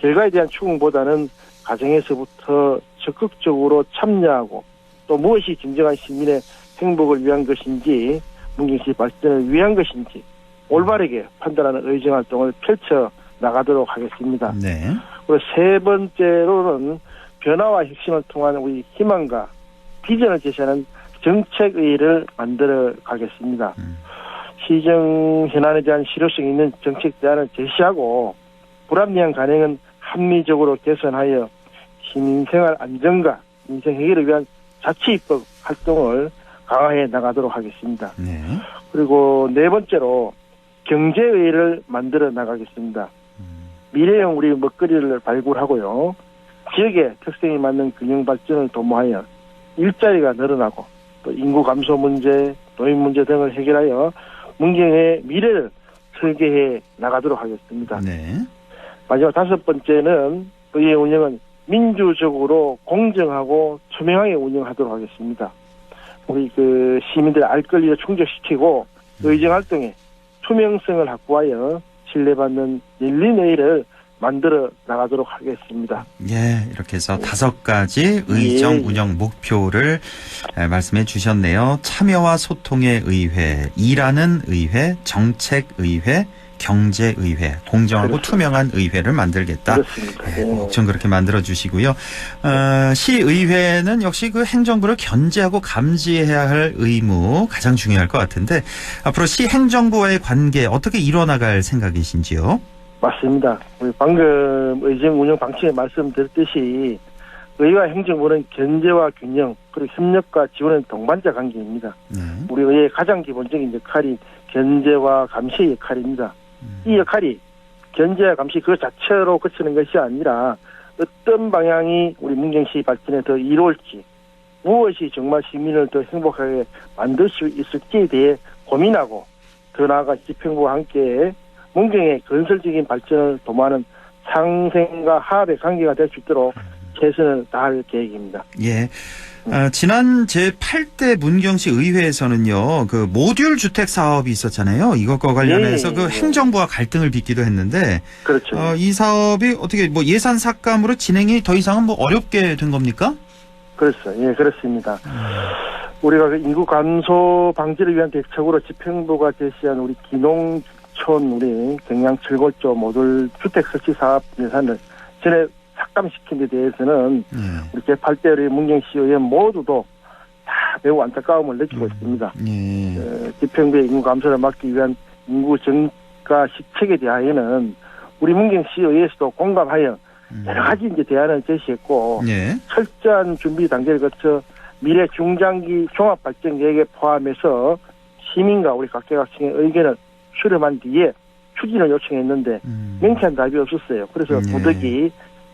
N: 결과에 대한 추궁보다는 가정에서부터 적극적으로 참여하고 또 무엇이 진정한 시민의 행복을 위한 것인지 문경시 발전을 위한 것인지 올바르게 판단하는 의정활동을 펼쳐 나가도록 하겠습니다.
B: 네.
N: 그리고 세 번째로는 변화와 혁신을 통한 우리 희망과 비전을 제시하는 정책의회를 만들어 가겠습니다. 시정 현안에 대한 실효성 있는 정책 대안을 제시하고 불합리한 관행은 합리적으로 개선하여 시민생활 안정과 민생 해결을 위한 자치입법 활동을 강화해 나가도록 하겠습니다.
B: 네.
N: 그리고 네 번째로 경제의회를 만들어 나가겠습니다. 미래형 우리 먹거리를 발굴하고요. 지역의 특성에 맞는 균형 발전을 도모하여 일자리가 늘어나고 또 인구 감소 문제, 노인 문제 등을 해결하여 문경의 미래를 설계해 나가도록 하겠습니다.
B: 네.
N: 마지막 5번째는 의회 운영은 민주적으로 공정하고 투명하게 운영하도록 하겠습니다. 우리 시민들의 알 권리를 충족시키고 의정 활동에 투명성을 확보하여 신뢰받는 열린 의회를 만들어 나가도록 하겠습니다.
B: 예, 이렇게 해서 5가지 의정 운영 목표를 말씀해 주셨네요. 참여와 소통의 의회, 일하는 의회, 정책의회, 경제의회, 공정하고 그렇습니다. 투명한 의회를 만들겠다.
N: 그렇습니다.
B: 목청 그렇게 만들어 주시고요. 시의회는 역시 그 행정부를 견제하고 감시해야 할 의무 가장 중요할 것 같은데 앞으로 시 행정부와의 관계 어떻게 이뤄나갈 생각이신지요?
N: 맞습니다. 우리 방금 의정 운영 방침에 말씀드렸듯이 의회와 행정부는 견제와 균형 그리고 협력과 지원의 동반자 관계입니다. 우리 의회의 가장 기본적인 역할이 견제와 감시의 역할입니다. 이 역할이 견제와 감시 그 자체로 그치는 것이 아니라 어떤 방향이 우리 문경시 발전에 더 이로울지 무엇이 정말 시민을 더 행복하게 만들 수 있을지에 대해 고민하고 더 나아가 집행부와 함께 문경의 건설적인 발전을 도모하는 상생과 화합의 관계가 될 수 있도록 최선을 다할 계획입니다.
B: 예. 지난 제8대 문경시 의회에서는요, 그 모듈 주택 사업이 있었잖아요. 이것과 관련해서 그 행정부와 갈등을 빚기도 했는데.
N: 그렇죠.
B: 이 사업이 어떻게 뭐 예산 삭감으로 진행이 더 이상은 뭐 어렵게 된 겁니까?
N: 그렇죠. 예, 그렇습니다. 우리가 그 인구 감소 방지를 위한 대책으로 집행부가 제시한 우리 기농촌 우리 경량 7골조 모듈 주택 설치 사업 예산을 전에 삭감시킨 데 대해서는 우리 제8대 문경시 의원 모두도 다 매우 안타까움을 느끼고 있습니다. 집행부의 인구 감소를 막기 위한 인구 증가 시책에 대하여는 우리 문경시 의회에서도 공감하여 여러 가지 이제 대안을 제시했고 철저한 준비 단계를 거쳐 미래 중장기 종합발전 계획에 포함해서 시민과 우리 각계각층의 의견을 수렴한 뒤에 추진을 요청했는데 명쾌한 답이 없었어요. 그래서 부득이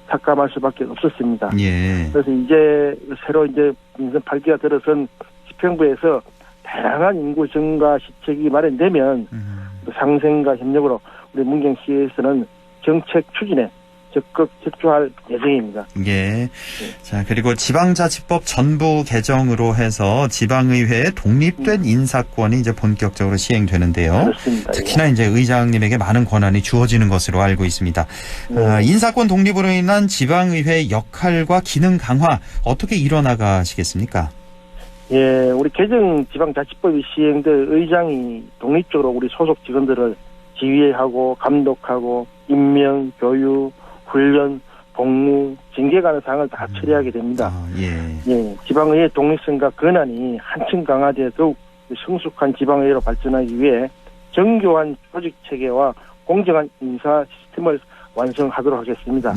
N: 삭감할 수밖에 없었습니다. 그래서 이제 새로 이제 민선 8기가 들어선 집행부에서 다양한 인구 증가 시책이 마련되면 상생과 협력으로 우리 문경시에서는 정책 추진에 적극 협조할 예정입니다.
B: 예. 자, 그리고 지방자치법 전부 개정으로 해서 지방의회의 독립된 인사권이 이제 본격적으로 시행되는데요.
N: 그렇습니다.
B: 특히나 이제 의장님에게 많은 권한이 주어지는 것으로 알고 있습니다. 인사권 독립으로 인한 지방의회의 역할과 기능 강화 어떻게 이뤄나가시겠습니까?
N: 예, 우리 개정 지방자치법이 시행될 의장이 독립적으로 우리 소속 직원들을 지휘하고 감독하고 임명, 교육, 훈련, 복무, 징계 관한 사항을 다 처리하게 됩니다. 예, 지방의회 독립성과 권한이 한층 강화되어 더욱 성숙한 지방의회로 발전하기 위해 정교한 조직 체계와 공정한 인사 시스템을 완성하도록 하겠습니다.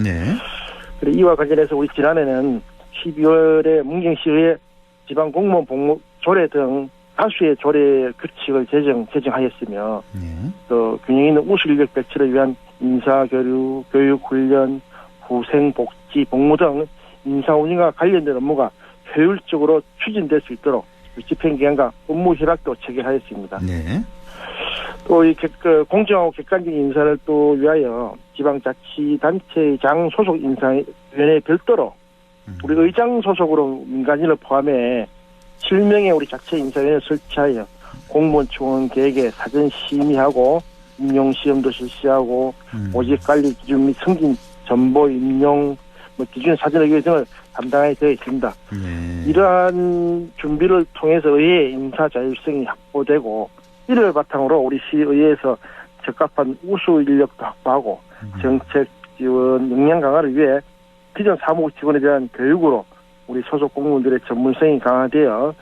N: 그리고 이와 관련해서 우리 지난해는 12월에 문경시의회 지방공무원 복무 조례 등 다수의 조례 규칙을 제정하였으며 또 균형 있는 우수 인력 배치를 위한 인사교류, 교육훈련, 후생복지, 복무 등 인사 운영과 관련된 업무가 효율적으로 추진될 수 있도록 집행기관과 업무 협약도 체결하였습니다. 또 이 공정하고 객관적인 인사를 또 위하여 지방자치단체장 소속 인사위원회 별도로 우리 의장 소속으로 민간인을 포함해 7명의 우리 자체 인사위원회를 설치하여 공무원 충원 계획에 사전 심의하고 임용 시험도 실시하고 모집 관리 기준 및 승진 전보 임용 기준 사전 의결 등을 담당하게 되어 있습니다. 이러한 준비를 통해서 의회 인사 자율성이 확보되고 이를 바탕으로 우리 시의회에서 적합한 우수 인력도 확보하고 정책 지원 역량 강화를 위해 기존 사무국 직원에 대한 교육으로 우리 소속 공무원들의 전문성이 강화되어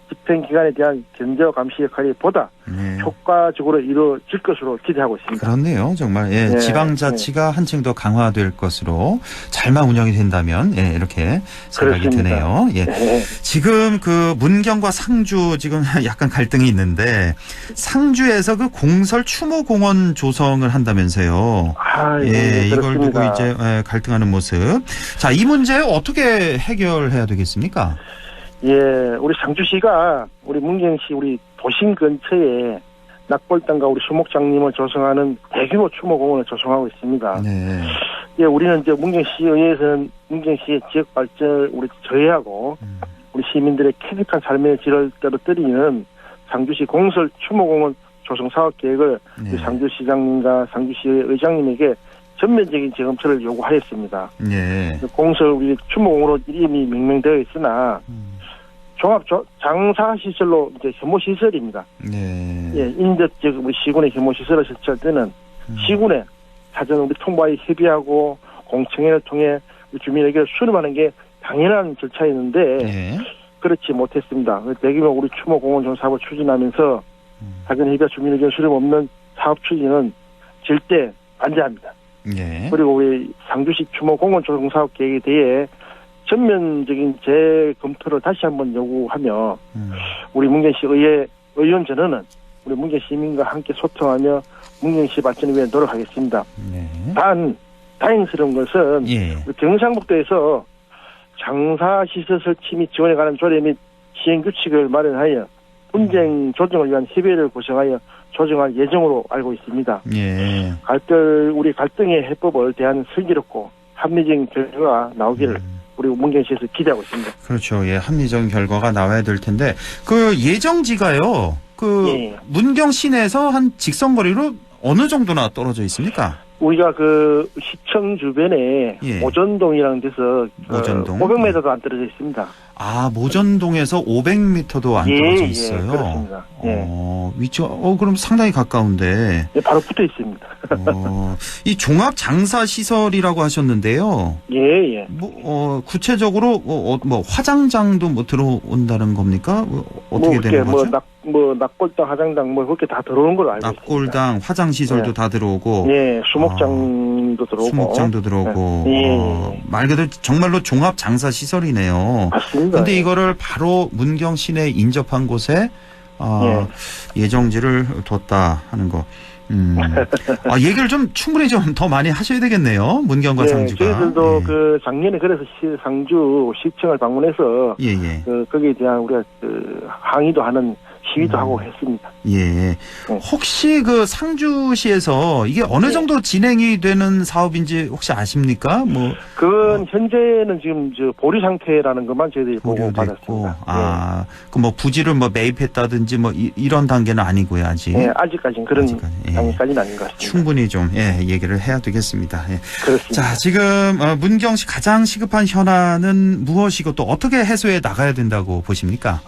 N: 집행기관에 대한 견제와 감시 역할이 보다 효과적으로 이루어질 것으로 기대하고 있습니다.
B: 그렇네요. 정말 지방자치가 한층 더 강화될 것으로 잘만 운영이 된다면 이렇게 생각이 드네요. 지금 그 문경과 상주 지금 약간 갈등이 있는데 상주에서 그 공설 추모공원 조성을 한다면서요. 이걸 두고 이제 갈등하는 모습. 자, 이 문제 어떻게 해결해야 되겠습니까?
N: 예, 우리 상주시가 우리 문경시 우리 도심 근처에 낙골당과 우리 수목장님을 조성하는 대규모 추모공원을 조성하고 있습니다. 예, 우리는 이제 문경시의회에서는 문경시의 지역 발전을 우리 저해하고 우리 시민들의 쾌적한 삶의 질을 떨어뜨리는 상주시 공설 추모공원 조성 사업 계획을 우리 상주시장님과 상주시의 의장님에게 전면적인 재검토를 요구하였습니다. 공설 우리 추모공원으로 이름이 명명되어 있으나 종합 장사 시설로 이제 혐오 시설입니다. 인접적 우리 시군의 혐오 시설을 설치할 때는 시군에 사전 우리 통보에 협의하고 공청회를 통해 우리 주민에게 수렴하는 게 당연한 절차였는데 그렇지 못했습니다. 대규모 우리 추모공원 조성 사업을 추진하면서 사전 협의와 주민 의견 수렴 없는 사업 추진은 절대 반대합니다.
B: 예.
N: 그리고 우리 상주시 추모 공원조성사업 계획에 대해 전면적인 재검토를 다시 한번 요구하며 우리 문경시 의회 의원 전원은 우리 문경 시민과 함께 소통하며 문경시 발전을 위해 노력하겠습니다. 단 다행스러운 것은
B: 예.
N: 우리 경상북도에서 장사시설 설치 및 지원에 관한 조례 및 시행 규칙을 마련하여 분쟁 조정을 위한 협의회를 구성하여 조정할 예정으로 알고 있습니다.
B: 예.
N: 우리 갈등의 해법을 대한 슬기롭고 합리적인 결과가 나오기를 우리 문경시에서 기대하고 있습니다.
B: 그렇죠. 예, 합리적인 결과가 나와야 될 텐데 그 예정지가요. 그
N: 예.
B: 문경 시내에서 한 직선거리로 어느 정도나 떨어져 있습니까?
N: 우리가 그 시청 주변에
B: 예.
N: 모전동이라는 데서
B: 모전동?
N: 500m도 안 떨어져 있습니다.
B: 아, 모전동에서 500m도 안 떨어져 있어요.
N: 예, 그렇습니다. 예.
B: 위치가 그럼 상당히 가까운데.
N: 예, 바로 붙어 있습니다.
B: 이 종합 장사 시설이라고 하셨는데요.
N: 예, 예.
B: 구체적으로 뭐 화장장도 뭐 들어온다는 겁니까? 어떻게 되는 거죠?
N: 낙골당, 화장당 그렇게 다 들어오는 걸로 알고 있습니다.
B: 낙골당, 화장 시설도
N: 예.
B: 다 들어오고.
N: 예, 수목장도 들어오고.
B: 수목장도 들어오고.
N: 예.
B: 말 그대로 정말로 종합 장사 시설이네요.
N: 맞습니다.
B: 근데 이거를 바로 문경 시내에 인접한 곳에 예정지를 뒀다 하는 거. 얘기를 좀 충분히 좀 더 많이 하셔야 되겠네요. 문경과 상주가.
N: 저희들도 그 작년에 그래서 상주 시청을 방문해서 거기에 대한 우리가 그 항의도 하는 시위도 하고 했습니다.
B: 예. 혹시 그 상주시에서 이게 어느 정도 진행이 되는 사업인지 혹시 아십니까?
N: 그건 현재는 지금 보류 상태라는 것만 저희들이 보고 받았습니다.
B: 그 뭐 부지를 매입했다든지 이런 단계는 아니고요, 아직.
N: 예, 아직까지는 그런 단계까지는 아닌 것 같습니다.
B: 충분히 좀 얘기를 해야 되겠습니다. 예.
N: 그렇습니다.
B: 자, 지금 문경시 가장 시급한 현안은 무엇이고 또 어떻게 해소해 나가야 된다고 보십니까?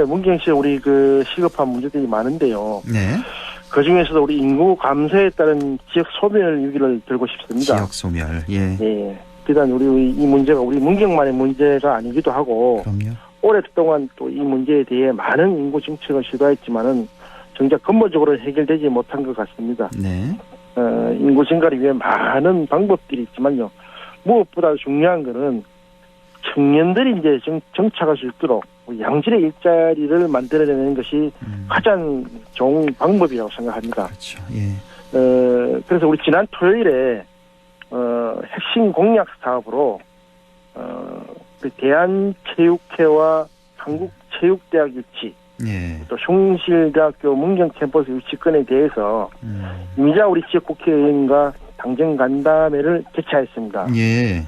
N: 문경시 우리 그 시급한 문제들이 많은데요.
B: 네.
N: 그 중에서도 우리 인구 감소에 따른 지역 소멸 위기를 들고 싶습니다.
B: 지역 소멸, 예.
N: 일단 우리 이 문제가 우리 문경만의 문제가 아니기도 하고,
B: 그럼요.
N: 오랫동안 또 이 문제에 대해 많은 인구 정책을 시도했지만은 정작 근본적으로 해결되지 못한 것 같습니다.
B: 네.
N: 인구 증가를 위해 많은 방법들이 있지만요. 무엇보다 중요한 거는 청년들이 이제 정착할 수 있도록 양질의 일자리를 만들어내는 것이 가장 좋은 방법이라고 생각합니다.
B: 그렇죠. 예.
N: 그래서 우리 지난 토요일에 핵심 공약 사업으로 대한체육회와 한국체육대학 유치, 또 흉실대학교 문경 캠퍼스 유치권에 대해서 이미자 우리 지역 국회의원과 당정 간담회를 개최했습니다.
B: 예.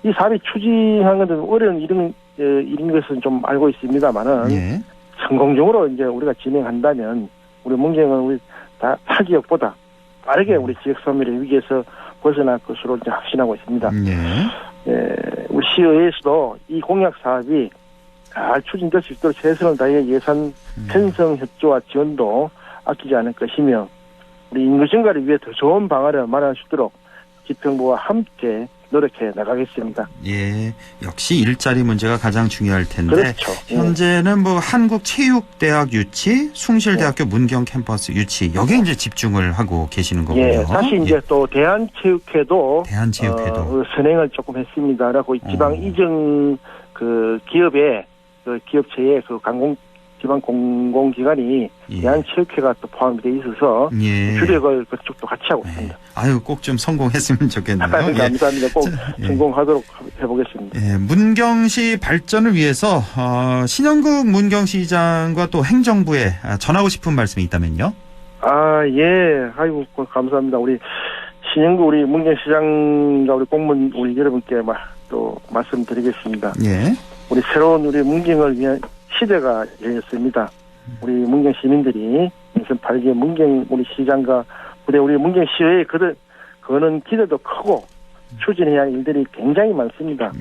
N: 이 사업이 추진하는 것은 어려운 일인 것은 좀 알고 있습니다만은 성공적으로 이제 우리가 진행한다면 우리 문경은 우리 타 지역보다 빠르게 우리 지역 소멸의 위기에서 벗어날 것으로 이제 확신하고 있습니다. 우리 시의회에서도 이 공약 사업이 잘 추진될 수 있도록 최선을 다해 예산 편성 협조와 지원도 아끼지 않을 것이며 우리 인구 증가를 위해 더 좋은 방안을 마련할 수 있도록 지평부와 함께 노력해 나가겠습니다.
B: 예, 역시 일자리 문제가 가장 중요할 텐데
N: 그렇죠.
B: 현재는 한국체육대학 유치, 숭실대학교 문경 캠퍼스 유치 여기에 이제 집중을 하고 계시는 거군요.
N: 다시 이제 또 대한체육회도 선행을 조금 했습니다라고 지방 이전 그 기업의 그 기업체의 그 지방 공공기관이 대한체육회가 또 포함이 돼 있어서 주력을 그쪽도 같이 하고 있습니다.
B: 꼭 좀 성공했으면 좋겠네요.
N: 감사합니다. 꼭 성공하도록 해보겠습니다.
B: 문경시 발전을 위해서 신영국 문경시장과 또 행정부에 전하고 싶은 말씀이 있다면요?
N: 감사합니다. 우리 신영국 우리 문경시장과 우리 공무원 우리 여러분께 또 말씀드리겠습니다. 우리 새로운 우리 문경을 위한 시대가 열렸습니다. 우리 문경 시민들이 8개 문경 우리 시장과 부대 우리 문경 시의회에 그는 기대도 크고 추진해야 할 일들이 굉장히 많습니다.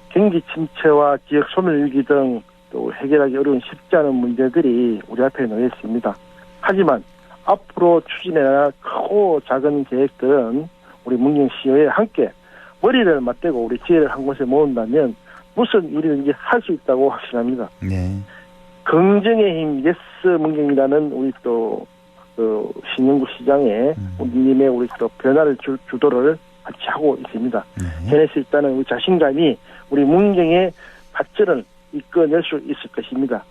N: 경기 침체와 지역 소멸 위기 등 또 해결하기 어려운 쉽지 않은 문제들이 우리 앞에 놓여 있습니다. 하지만 앞으로 추진해야 크고 작은 계획들은 우리 문경 시의회에 함께 머리를 맞대고 우리 지혜를 한 곳에 모은다면 무슨 일이든지 할 수 있다고 확신합니다. 긍정의 힘 예스 문경이라는 우리 또 신영구 시장의 우리님의 우리 또 변화를 주도를 같이 하고 있습니다. 해낼 수 있다는 우리 자신감이 우리 문경의 발전을 이끌어낼 수 있을 것입니다.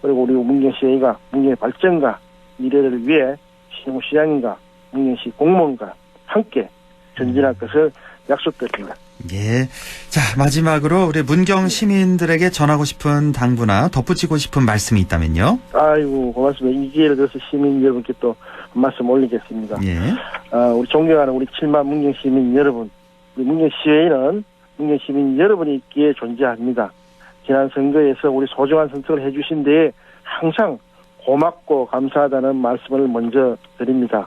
N: 그리고 우리 문경시의회가 문경의 발전과 미래를 위해 신영구 시장님과 문경시 공무원과 함께 전진할 것을 약속드립니다.
B: 예. 자, 마지막으로 우리 문경 시민들에게 전하고 싶은 당부나 덧붙이고 싶은 말씀이 있다면요?
N: 아이고, 고맙습니다. 이 기회를 들어서 시민 여러분께 또 한 말씀 올리겠습니다.
B: 예.
N: 우리 존경하는 우리 7만 문경 시민 여러분, 우리 문경 시의회는 문경 시민 여러분이 있기에 존재합니다. 지난 선거에서 우리 소중한 선택을 해주신 데에 항상 고맙고 감사하다는 말씀을 먼저 드립니다.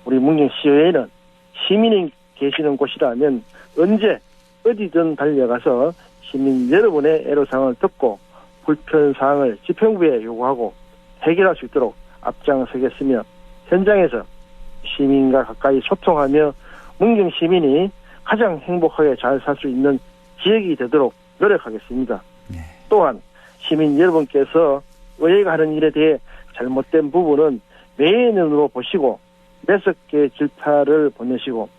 N: 우리 문경 시의회는 시민이 계시는 곳이라면 언제 어디든 달려가서 시민 여러분의 애로사항을 듣고 불편사항을 집행부에 요구하고 해결할 수 있도록 앞장서겠으며 현장에서 시민과 가까이 소통하며 문경 시민이 가장 행복하게 잘 살 수 있는 지역이 되도록 노력하겠습니다. 또한 시민 여러분께서 의회가 하는 일에 대해 잘못된 부분은 매의 눈으로 보시고 매섭게 질타를 보내시고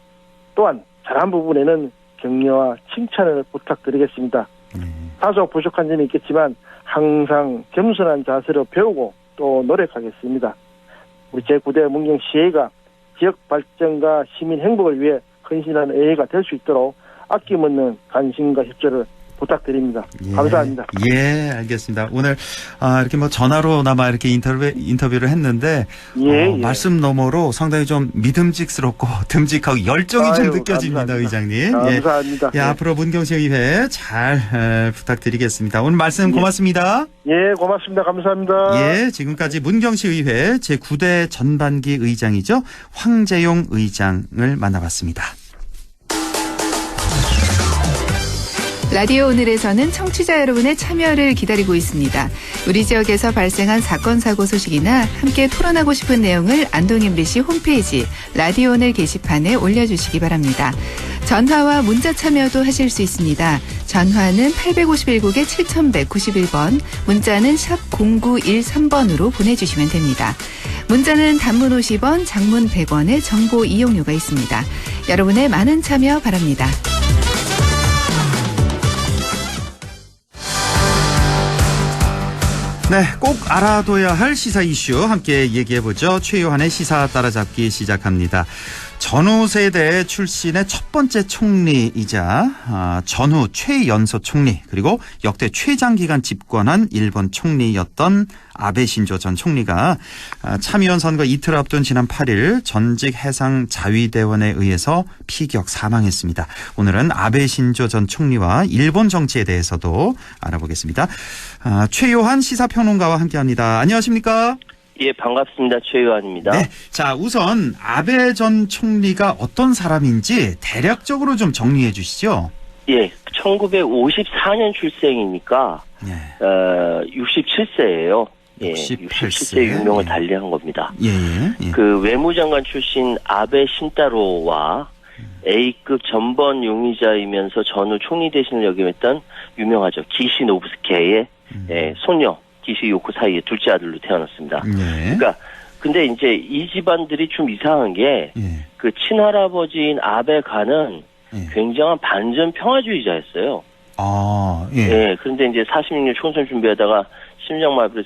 N: 또한 잘한 부분에는 격려와 칭찬을 부탁드리겠습니다. 다소 부족한 점이 있겠지만 항상 겸손한 자세로 배우고 또 노력하겠습니다. 우리 제9대 문경시의회가 지역 발전과 시민 행복을 위해 헌신하는 의회가 될 수 있도록 아낌없는 관심과 협조를 부탁드립니다.
B: 예.
N: 감사합니다.
B: 예, 알겠습니다. 오늘 이렇게 뭐 전화로나마 이렇게 인터뷰를 했는데
N: 예.
B: 말씀 너머로 상당히 좀 믿음직스럽고 듬직하고 열정이 좀 느껴집니다,
N: 감사합니다.
B: 의장님.
N: 감사합니다.
B: 예, 앞으로 문경시의회 잘 부탁드리겠습니다. 오늘 말씀 고맙습니다.
N: 예, 고맙습니다. 감사합니다.
B: 예, 지금까지 문경시의회 제9대 전반기 의장이죠. 황재용 의장을 만나봤습니다.
O: 라디오 오늘에서는 청취자 여러분의 참여를 기다리고 있습니다. 우리 지역에서 발생한 사건 사고 소식이나 함께 토론하고 싶은 내용을 안동 MBC 홈페이지 라디오 오늘 게시판에 올려주시기 바랍니다. 전화와 문자 참여도 하실 수 있습니다. 전화는 851국에 7191번, 문자는 샵 0913번으로 보내주시면 됩니다. 문자는 단문 50원, 장문 100원의 정보 이용료가 있습니다. 여러분의 많은 참여 바랍니다.
B: 네, 꼭 알아둬야 할 시사 이슈 함께 얘기해보죠. 최요한의 시사 따라잡기 시작합니다. 전후 세대 출신의 첫 번째 총리이자 전후 최연소 총리 그리고 역대 최장기간 집권한 일본 총리였던 아베 신조 전 총리가 참의원 선거 이틀 앞둔 지난 8일 전직 해상 자위대원에 의해서 피격 사망했습니다. 오늘은 아베 신조 전 총리와 일본 정치에 대해서도 알아보겠습니다. 최요한 시사평론가와 함께합니다. 안녕하십니까?
P: 예, 반갑습니다. 최요한입니다.
B: 네. 자, 우선 아베 전 총리가 어떤 사람인지 대략적으로 좀 정리해 주시죠.
P: 예, 1954년 출생이니까 67세예요. 예, 67세 유명을 달리한 겁니다.
B: 예.
P: 그 외무장관 출신 아베 신타로와 A급 전범 용의자이면서 전후 총리 대신을 역임했던 유명하죠. 기시 노부스케의 손녀 기시 요코 사이의 둘째 아들로 태어났습니다. 그러니까 근데 이제 이 집안들이 좀 이상한 게 그 친할아버지인 아베가는 굉장한 반전 평화주의자였어요. 예. 그런데 이제 46년 총선 준비하다가 심장마비로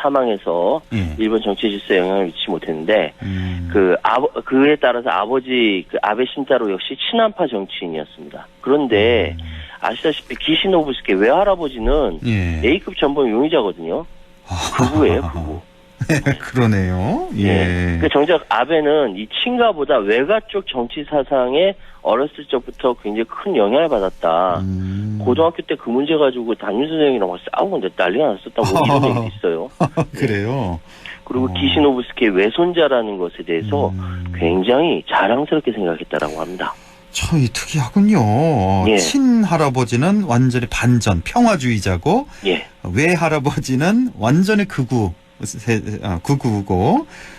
P: 사망해서 일본 정치 질서에 영향을 미치지 못했는데 그에 따라서 아버지 그 아베 신타로 역시 친한파 정치인이었습니다. 그런데 아시다시피 기시노부스케 외할아버지는 A급 전범 용의자거든요. 부부예요, 부부.
B: 그러네요. 예.
P: 그 정작 아베는 이 친가보다 외가 쪽 정치 사상에 어렸을 적부터 굉장히 큰 영향을 받았다. 고등학교 때 그 문제 가지고 담임 선생님이랑 막 싸우고 난리가 났었다고 이런 얘기도 있어요.
B: 그래요?
P: 그리고 기시노부스케 외손자라는 것에 대해서 굉장히 자랑스럽게 생각했다라고 합니다.
B: 참 특이하군요. 친할아버지는 완전히 반전 평화주의자고 외할아버지는 완전히 극우고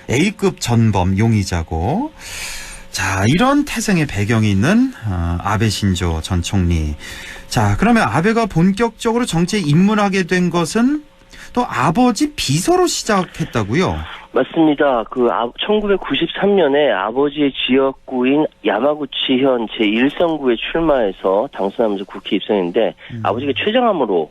B: A급 전범 용의자고 자 이런 태생의 배경이 있는 아베 신조 전 총리. 자 그러면 아베가 본격적으로 정치에 입문하게 된 것은 또 아버지 비서로 시작했다고요?
P: 맞습니다. 1993년에 아버지의 지역구인 야마구치현 제1선구에 출마해서 당선하면서 국회에 입성했는데 아버지가 췌장암으로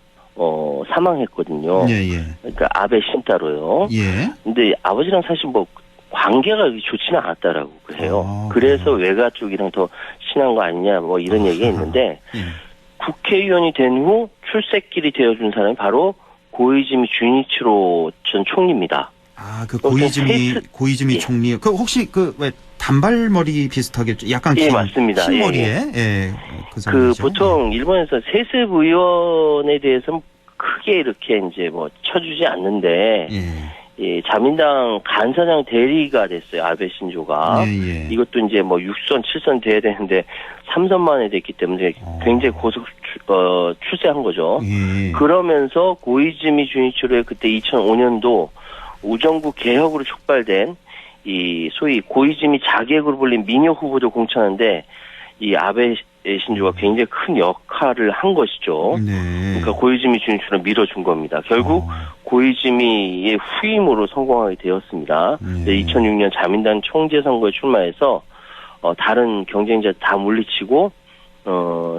P: 사망했거든요.
B: 예.
P: 그러니까 아베 신따로요.
B: 예.
P: 근데 아버지랑 사실 뭐 관계가 좋지는 않았다라고 해요. 그래서 외가 쪽이랑 더 친한 거 아니냐 뭐 이런 얘기가 있는데 국회의원이 된 후 출세길이 되어준 사람이 바로 고이즈미 주니치로 전 총리입니다.
B: 그 고이즈미 총리. 그 혹시 왜 단발머리 비슷하게 약간 긴
P: 맞습니다.
B: 흰 머리에
P: 보통 일본에서 세습 의원에 대해서는 크게 이렇게 이제 뭐 쳐주지 않는데 자민당 간사장 대리가 됐어요. 아베 신조가. 이것도 이제 뭐 6선, 7선 돼야 되는데 3선 만에 됐기 때문에 굉장히 고속 출세한 거죠. 그러면서 고이즈미 주니치로의 그때 2005년도 우정부 개혁으로 촉발된 이 소위 고이즈미 자객으로 불린 미녀 후보도 공천하는데 이 아베 신조가 굉장히 큰 역할을 한 것이죠. 그러니까 고이즈미 주니치로 밀어준 겁니다. 결국 고이즈미의 후임으로 성공하게 되었습니다. 2006년 자민당 총재 선거에 출마해서 다른 경쟁자 다 물리치고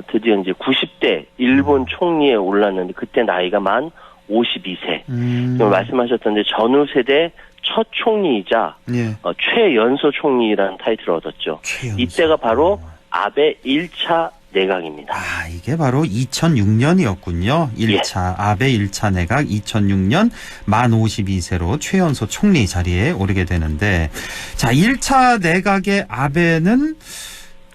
P: 드디어 이제 90대 일본 총리에 올랐는데 그때 나이가 만 52세. 말씀하셨던데 전후 세대 첫 총리이자 최연소 총리라는 타이틀을 얻었죠. 이때가 바로 아베 1차 내각입니다.
B: 이게 바로 2006년이었군요. 1차 아베 1차 내각 2006년 만 52세로 최연소 총리 자리에 오르게 되는데, 자 1차 내각의 아베는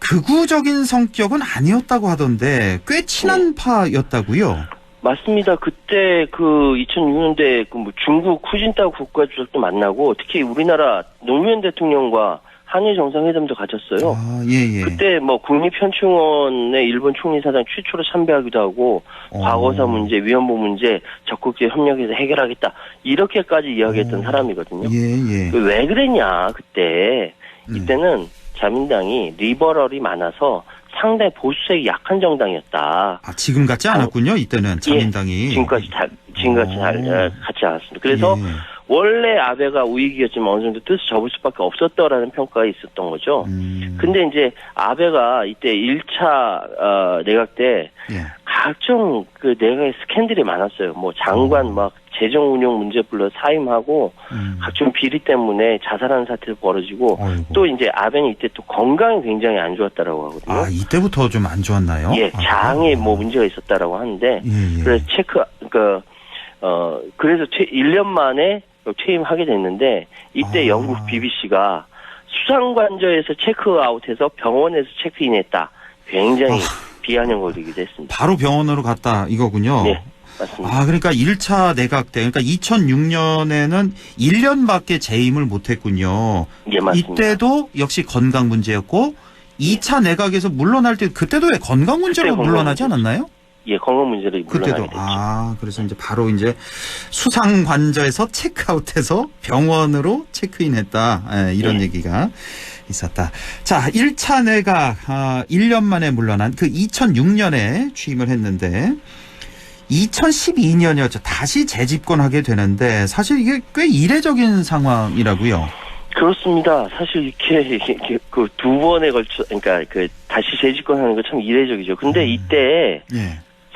B: 극우적인 성격은 아니었다고 하던데 꽤 친한 파였다고요?
P: 맞습니다. 그때 2006년대 중국 후진타오 국가주석도 만나고 특히 우리나라 노무현 대통령과 한일 정상회담도 가졌어요. 그때 국립현충원의 일본 총리 사장 최초로 참배하기도 하고 과거사 문제, 위안부 문제 적극적으로 협력해서 해결하겠다 이렇게까지 이야기했던 사람이거든요. 왜 그랬냐 그때 이때는 자민당이 리버럴이 많았어 상당히 보수색이 약한 정당이었다.
B: 지금 같지 않았군요. 이때는 자민당이.
P: 지금까지 같지 않았습니다. 그래서 원래 아베가 우익이었지만 어느 정도 뜻을 접을 수밖에 없었다라는 평가가 있었던 거죠. 근데 이제 아베가 이때 1차 내각 때 각종 내각의 스캔들이 많았어요. 장관 재정 운영 문제 불러 사임하고 각종 비리 때문에 자살하는 사태도 벌어지고 또 이제 아베는 이때 또 건강이 굉장히 안 좋았다라고 하거든요.
B: 이때부터 좀 안 좋았나요?
P: 장에 문제가 있었다라고 하는데 그래서 그래서 1년 만에 퇴임하게 됐는데 이때 영국 BBC가 수상관저에서 체크아웃해서 병원에서 체크인했다. 굉장히 비아냥을 일기도 했습니다.
B: 바로 병원으로 갔다 이거군요.
P: 네, 맞습니다.
B: 그러니까 1차 내각 때, 그러니까 2006년에는 1년밖에 재임을 못했군요.
P: 예, 맞습니다.
B: 이때도 역시 건강 문제였고 2차 내각에서 물러날 때 그때도 왜 건강 문제로 물러나지 않았나요?
P: 예, 건강 문제로 물러나게 됐죠.
B: 그래서 이제 바로 이제 수상관저에서 체크아웃해서 병원으로 체크인했다. 이런 얘기가 있었다. 자, 1차 내각 1년 만에 물러난 2006년에 취임을 했는데 2012년이었죠. 다시 재집권하게 되는데 사실 이게 꽤 이례적인 상황이라고요.
P: 그렇습니다. 사실 이렇게 두 번에 걸쳐, 그러니까 다시 재집권하는 거 참 이례적이죠. 근데 이때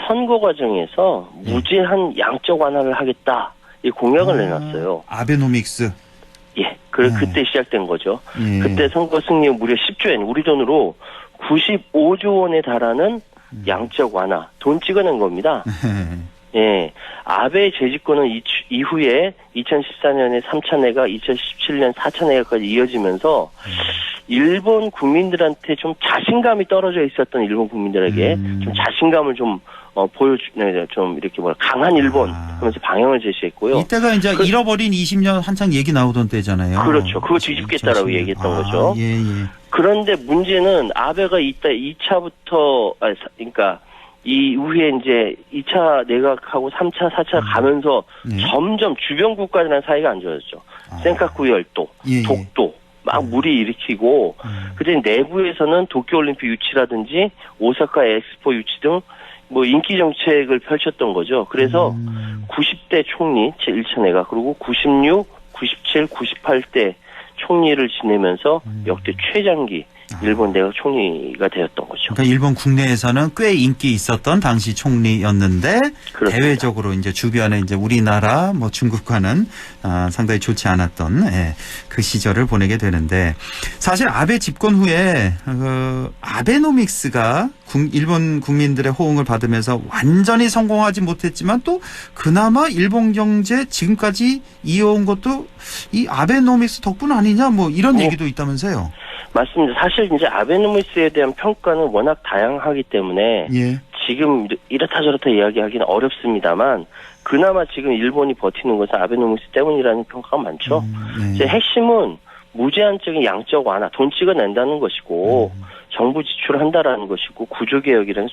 P: 선거 과정에서 무제한 양적 완화를 하겠다 이 공약을 내놨어요.
B: 아베노믹스.
P: 그때 시작된 거죠. 그때 선거 승리 무려 10조엔 우리 돈으로 95조 원에 달하는 양적 완화 돈 찍어낸 겁니다. 아베 재집권은 이후에 2014년에 3차 내각, 2017년 4차 내각까지 이어지면서 일본 국민들한테 좀 자신감이 떨어져 있었던 일본 국민들에게 좀 자신감을 좀 좀 이렇게 강한 일본 하면서 방향을 제시했고요.
B: 이때가 이제 잃어버린 20년 한창 얘기 나오던 때잖아요.
P: 그렇죠. 그거 뒤집겠다라고 얘기했던 거죠. 그런데 문제는 아베가 이때 2차부터 그러니까 이후에 이제 2차 내각하고 3차, 4차 가면서 점점 주변 국가들이랑 사이가 안 좋아졌죠. 센카쿠 열도, 독도 막 물이 일으키고 그때 내부에서는 도쿄올림픽 유치라든지 오사카 엑스포 유치 등 인기 정책을 펼쳤던 거죠. 그래서 90대 총리 제1차 그리고 96, 97, 98대 총리를 지내면서 역대 최장기 일본 내각 총리가 되었던 거죠.
B: 그러니까 일본 국내에서는 꽤 인기 있었던 당시 총리였는데
P: 그렇습니다.
B: 대외적으로 이제 주변에 이제 우리나라 뭐 중국과는 상당히 좋지 않았던 그 시절을 보내게 되는데 사실 아베 집권 후에 아베노믹스가 일본 국민들의 호응을 받으면서 완전히 성공하지 못했지만 또 그나마 일본 경제 지금까지 이어온 것도 이 아베노믹스 덕분 아니냐 뭐 이런 얘기도 있다면서요.
P: 맞습니다. 사실 이제 아베노믹스에 대한 평가는 워낙 다양하기 때문에 지금 이렇다 저렇다 이야기하기는 어렵습니다만 그나마 지금 일본이 버티는 것은 아베노믹스 때문이라는 평가가 많죠. 이제 핵심은 무제한적인 양적 완화, 돈 찍어낸다는 것이고 정부 지출을 한다라는 것이고 구조개혁이라는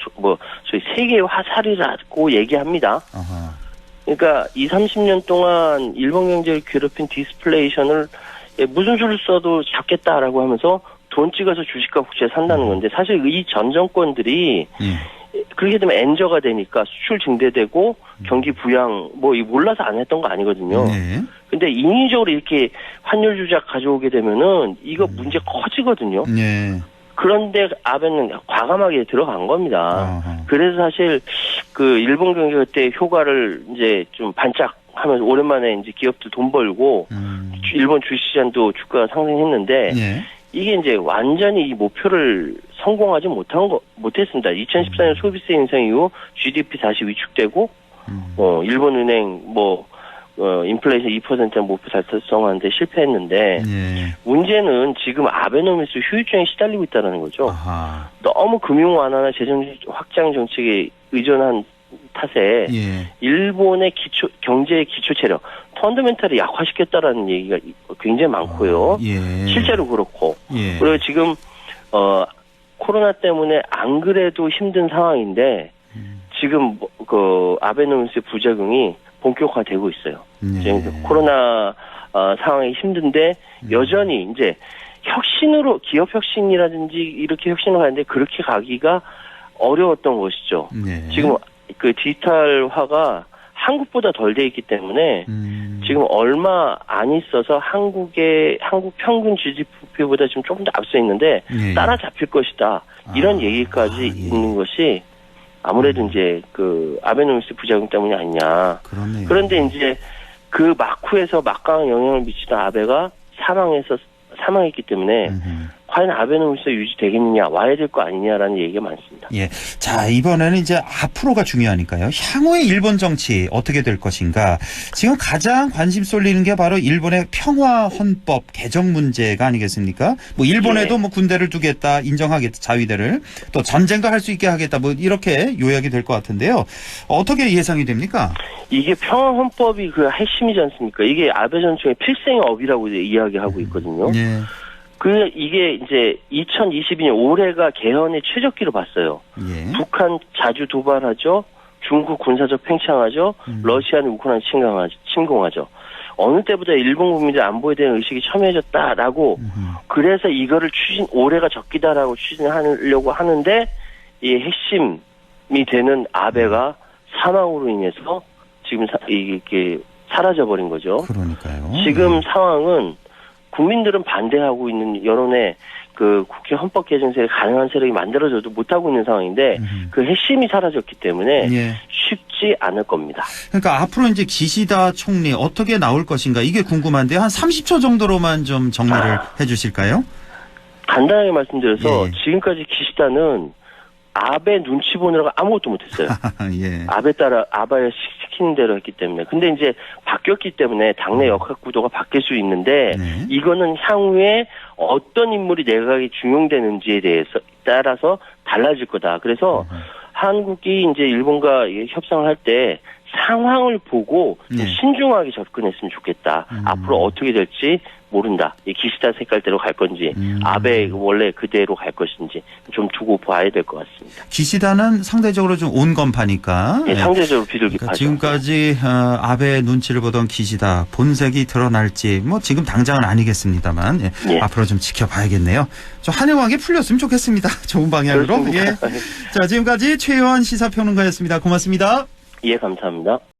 P: 소위 세계의 화살이라고 얘기합니다. 그러니까 30년 동안 일본 경제를 괴롭힌 디스플레이션을 무슨 수를 써도 잡겠다라고 하면서 돈 찍어서 주식과 국채 산다는 건데 사실 이 전 정권들이 그렇게 되면 엔저가 되니까 수출 증대되고 경기 부양 몰라서 안 했던 거 아니거든요. 근데 인위적으로 이렇게 환율 조작 가져오게 되면은 이거 문제 커지거든요. 그런데 아베는 과감하게 들어간 겁니다. 그래서 사실 그 일본 경제 그때 효과를 이제 좀 반짝 하면서 오랜만에 이제 기업들 돈 벌고 일본 주식시장도 주가가 상승했는데 이게 이제 완전히 이 목표를 성공하지 못했습니다. 2014년 소비세 인상 이후 GDP 다시 위축되고 일본은행 인플레이션 2% 목표 달성하는데 실패했는데 문제는 지금 아베노믹스 휴유증에 시달리고 있다는 거죠. 너무 금융 완화나 재정 확장 정책에 의존한 탓에 일본의 경제의 기초 체력, 펀더멘탈을 약화시켰다라는 얘기가 굉장히 많고요. 실제로 그렇고. 그리고 지금 코로나 때문에 안 그래도 힘든 상황인데 지금 그 아베노믹스의 부작용이 본격화되고 있어요. 지금 코로나 상황이 힘든데 여전히 이제 혁신으로 기업 혁신이라든지 이렇게 혁신을 가는데 그렇게 가기가 어려웠던 것이죠. 지금 그 디지털화가 한국보다 덜 돼 있기 때문에 지금 얼마 안 있어서 한국 평균 GDP보다 지금 조금 더 앞서 있는데 따라잡힐 것이다. 이런 얘기까지 있는 것이 아무래도 이제 그 아베노믹스 부작용 때문이 아니냐. 그런데 이제 그 막후에서 막강한 영향을 미치던 아베가 사망했기 때문에 과연 아베노믹스 유지되겠느냐, 와야 될 거 아니냐라는 얘기가 많습니다.
B: 자, 이번에는 이제 앞으로가 중요하니까요. 향후의 일본 정치 어떻게 될 것인가. 지금 가장 관심 쏠리는 게 바로 일본의 평화 헌법 개정 문제가 아니겠습니까? 일본에도 군대를 두겠다, 인정하겠다, 자위대를. 또 전쟁도 할 수 있게 하겠다, 이렇게 요약이 될 것 같은데요. 어떻게 예상이 됩니까?
P: 이게 평화 헌법이 그 핵심이지 않습니까? 이게 아베 정권의 필생의 업이라고 이야기하고 있거든요. 이게 이제 2022년 올해가 개헌의 최적기로 봤어요. 북한 자주 도발하죠. 중국 군사적 팽창하죠. 러시아는 우크라이나 침공하죠. 어느 때보다 일본 국민들 안보에 대한 의식이 첨예해졌다라고 그래서 이거를 올해가 적기다라고 추진하려고 하는데 이 핵심이 되는 아베가 사망으로 인해서 지금 이게 사라져버린 거죠.
B: 그러니까요.
P: 지금 상황은 국민들은 반대하고 있는 여론에 그 국회 헌법 개정 세력 가능한 세력이 만들어져도 못하고 있는 상황인데 그 핵심이 사라졌기 때문에 쉽지 않을 겁니다.
B: 그러니까 앞으로 이제 기시다 총리 어떻게 나올 것인가 이게 궁금한데 한 30초 정도로만 좀 정리를 해 주실까요?
P: 간단하게 말씀드려서 지금까지 기시다는 아베 눈치 보느라고 아무것도 못했어요. 아베 시키는 대로 했기 때문에. 근데 이제 바뀌었기 때문에 당내 역학 구도가 바뀔 수 있는데 이거는 향후에 어떤 인물이 내각에 중용되는지에 대해서 따라서 달라질 거다. 그래서 한국이 이제 일본과 협상을 할 때 상황을 보고 좀 신중하게 접근했으면 좋겠다. 앞으로 어떻게 될지 모른다. 이 기시다 색깔대로 갈 건지 아베 원래 그대로 갈 것인지 좀 두고 봐야 될 것 같습니다.
B: 기시다는 상대적으로 좀 온건파니까.
P: 상대적으로 비둘기파죠.
B: 지금까지 아베의 눈치를 보던 기시다 본색이 드러날지 지금 당장은 아니겠습니다만 앞으로 좀 지켜봐야겠네요. 좀 한영하게 풀렸으면 좋겠습니다. 좋은 방향으로. 자, 지금까지 최요한 시사평론가였습니다. 고맙습니다.
P: 감사합니다.